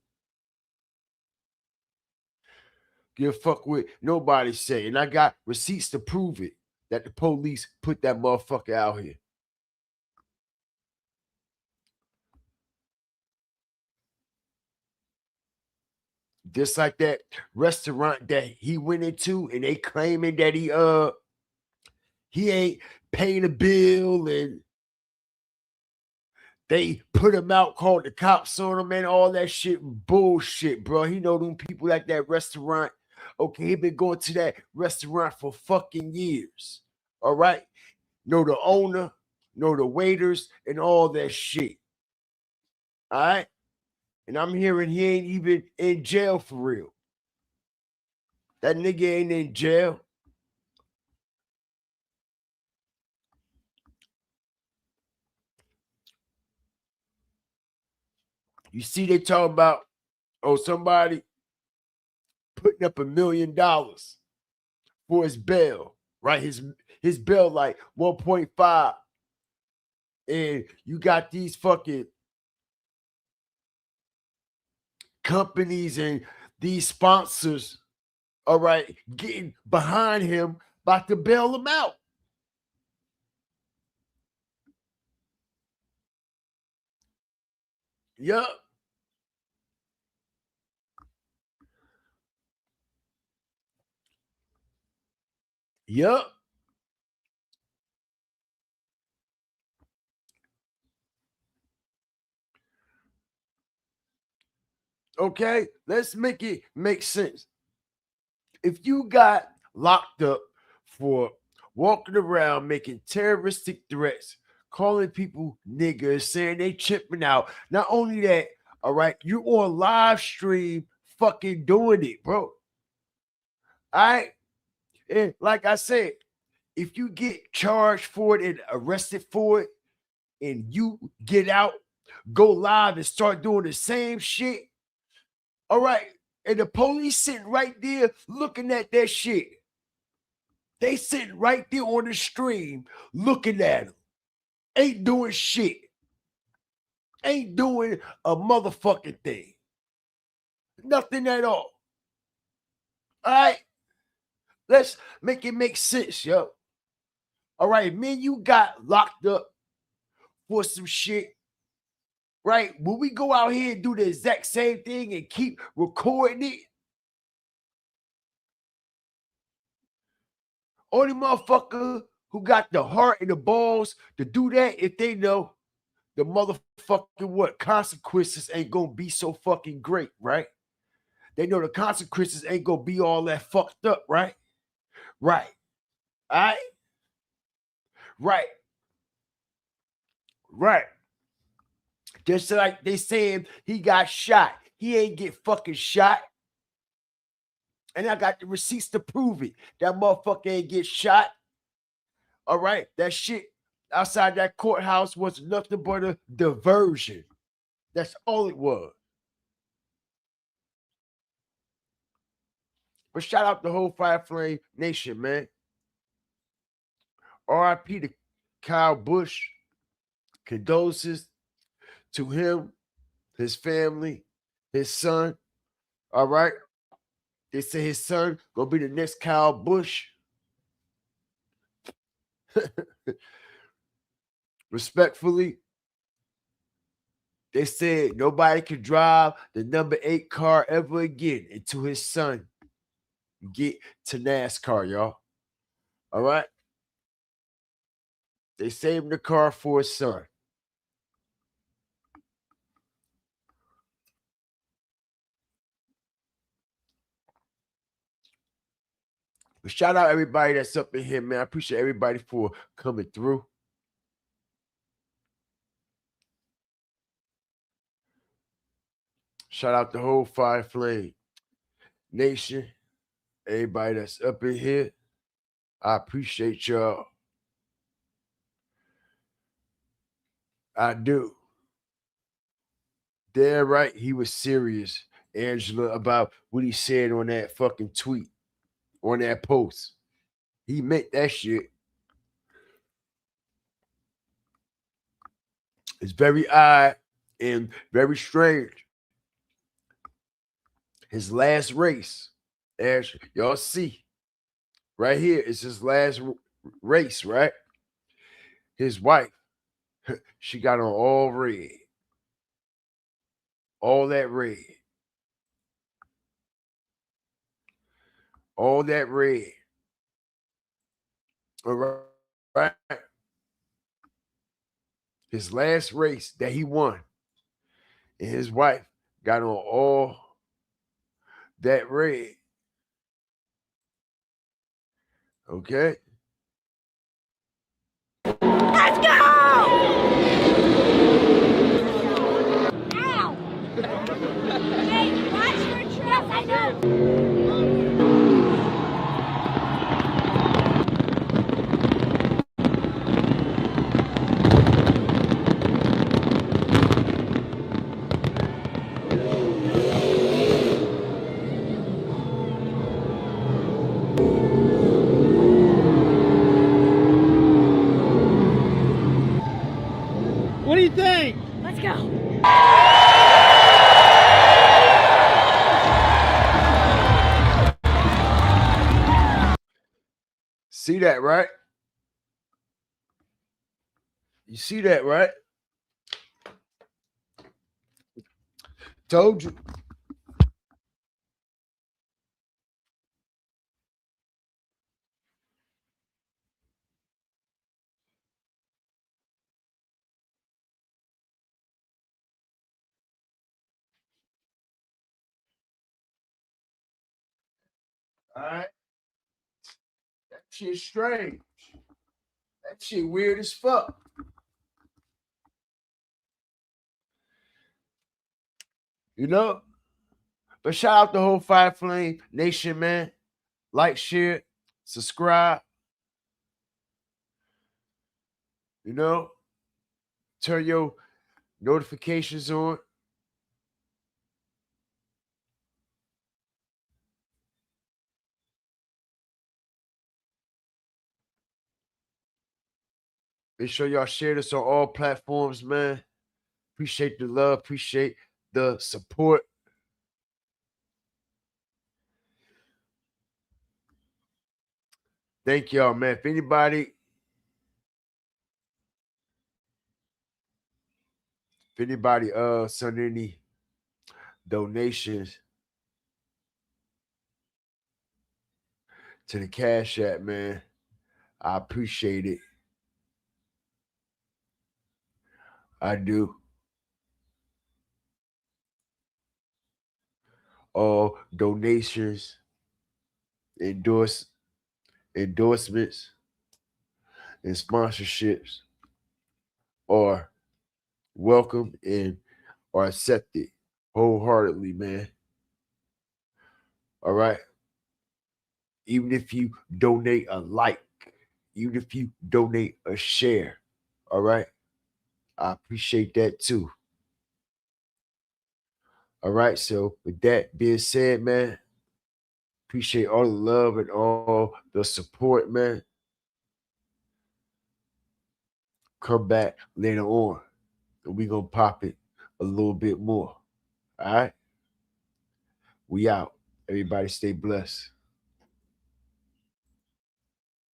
Give a fuck with nobody say. And I got receipts to prove it that the police put that motherfucker out here. Just like that restaurant that he went into and they claiming that he ain't paying a bill and they put him out, called the cops on him and all that shit. Bullshit, bro. He know them people at that restaurant. Okay, he been going to that restaurant for fucking years. All right? Know the owner, know the waiters, and all that shit. All right? And I'm hearing he ain't even in jail for real. That nigga ain't in jail. You see, they talking about, somebody putting up $1 million for his bail, right? His bail like 1.5. And you got these fucking companies and these sponsors, all right, getting behind him, about to bail him out. Yup. Yup. Okay, let's make it make sense. If you got locked up for walking around making terroristic threats, calling people niggas, saying they chipping out, not only that, all right, you on live stream fucking doing it, bro. All right. And like I said, if you get charged for it and arrested for it, and you get out, go live and start doing the same shit, all right, and the police sitting right there looking at that shit. They sitting right there on the stream looking at them. Ain't doing shit. Ain't doing a motherfucking thing. Nothing at all. All right? Let's make it make sense, yo. All right, man, you got locked up for some shit, right? When we go out here and do the exact same thing and keep recording it, only motherfucker who got the heart and the balls to do that, if they know the motherfucking what consequences ain't gonna be so fucking great, right? They know the consequences ain't gonna be all that fucked up, right? Right. All right. Right. Right. Just like they saying he got shot. He ain't get fucking shot. And I got the receipts to prove it. That motherfucker ain't get shot. All right. That shit outside that courthouse was nothing but a diversion. That's all it was. But shout out the whole Fire Flame Nation, man. RIP to Kyle Busch. Condolences to him, his family, his son. All right. They say his son gonna be the next Kyle Busch. Respectfully, they said nobody can drive the number 8 car ever again until his son get to NASCAR, y'all. All right. They saved the car for his son. But shout out everybody that's up in here, man. I appreciate everybody for coming through. Shout out the whole Fire Flame Nation. Everybody that's up in here. I appreciate y'all. I do. Damn right, he was serious, Angela, about what he said on that fucking tweet, on that post. He meant that shit. It's very odd and very strange. His last race, as y'all see, right here, it's his last race, right? His wife, she got on all red. All that red. All that red. All right. His last race that he won. And his wife got on all that red. Okay. Let's go! Ow! Hey, watch your trip. I know. What do you think? Let's go. See that, right? You see that, right? Told you. All right. That shit's strange. That shit weird as fuck. You know? But shout out the whole Fire Flame Nation, man. Like, share, subscribe. You know? Turn your notifications on. Make sure y'all share this on all platforms, man. Appreciate the love. Appreciate the support. Thank y'all, man. If anybody send any donations to the Cash App, man, I appreciate it. I do. All donations, endorsements, and sponsorships are welcome and are accepted wholeheartedly, man. All right. Even if you donate a like, even if you donate a share, all right. I appreciate that too. All right. So with that being said, man, appreciate all the love and all the support, man. Come back later on and we gonna pop it a little bit more. All right. We out. Everybody stay blessed.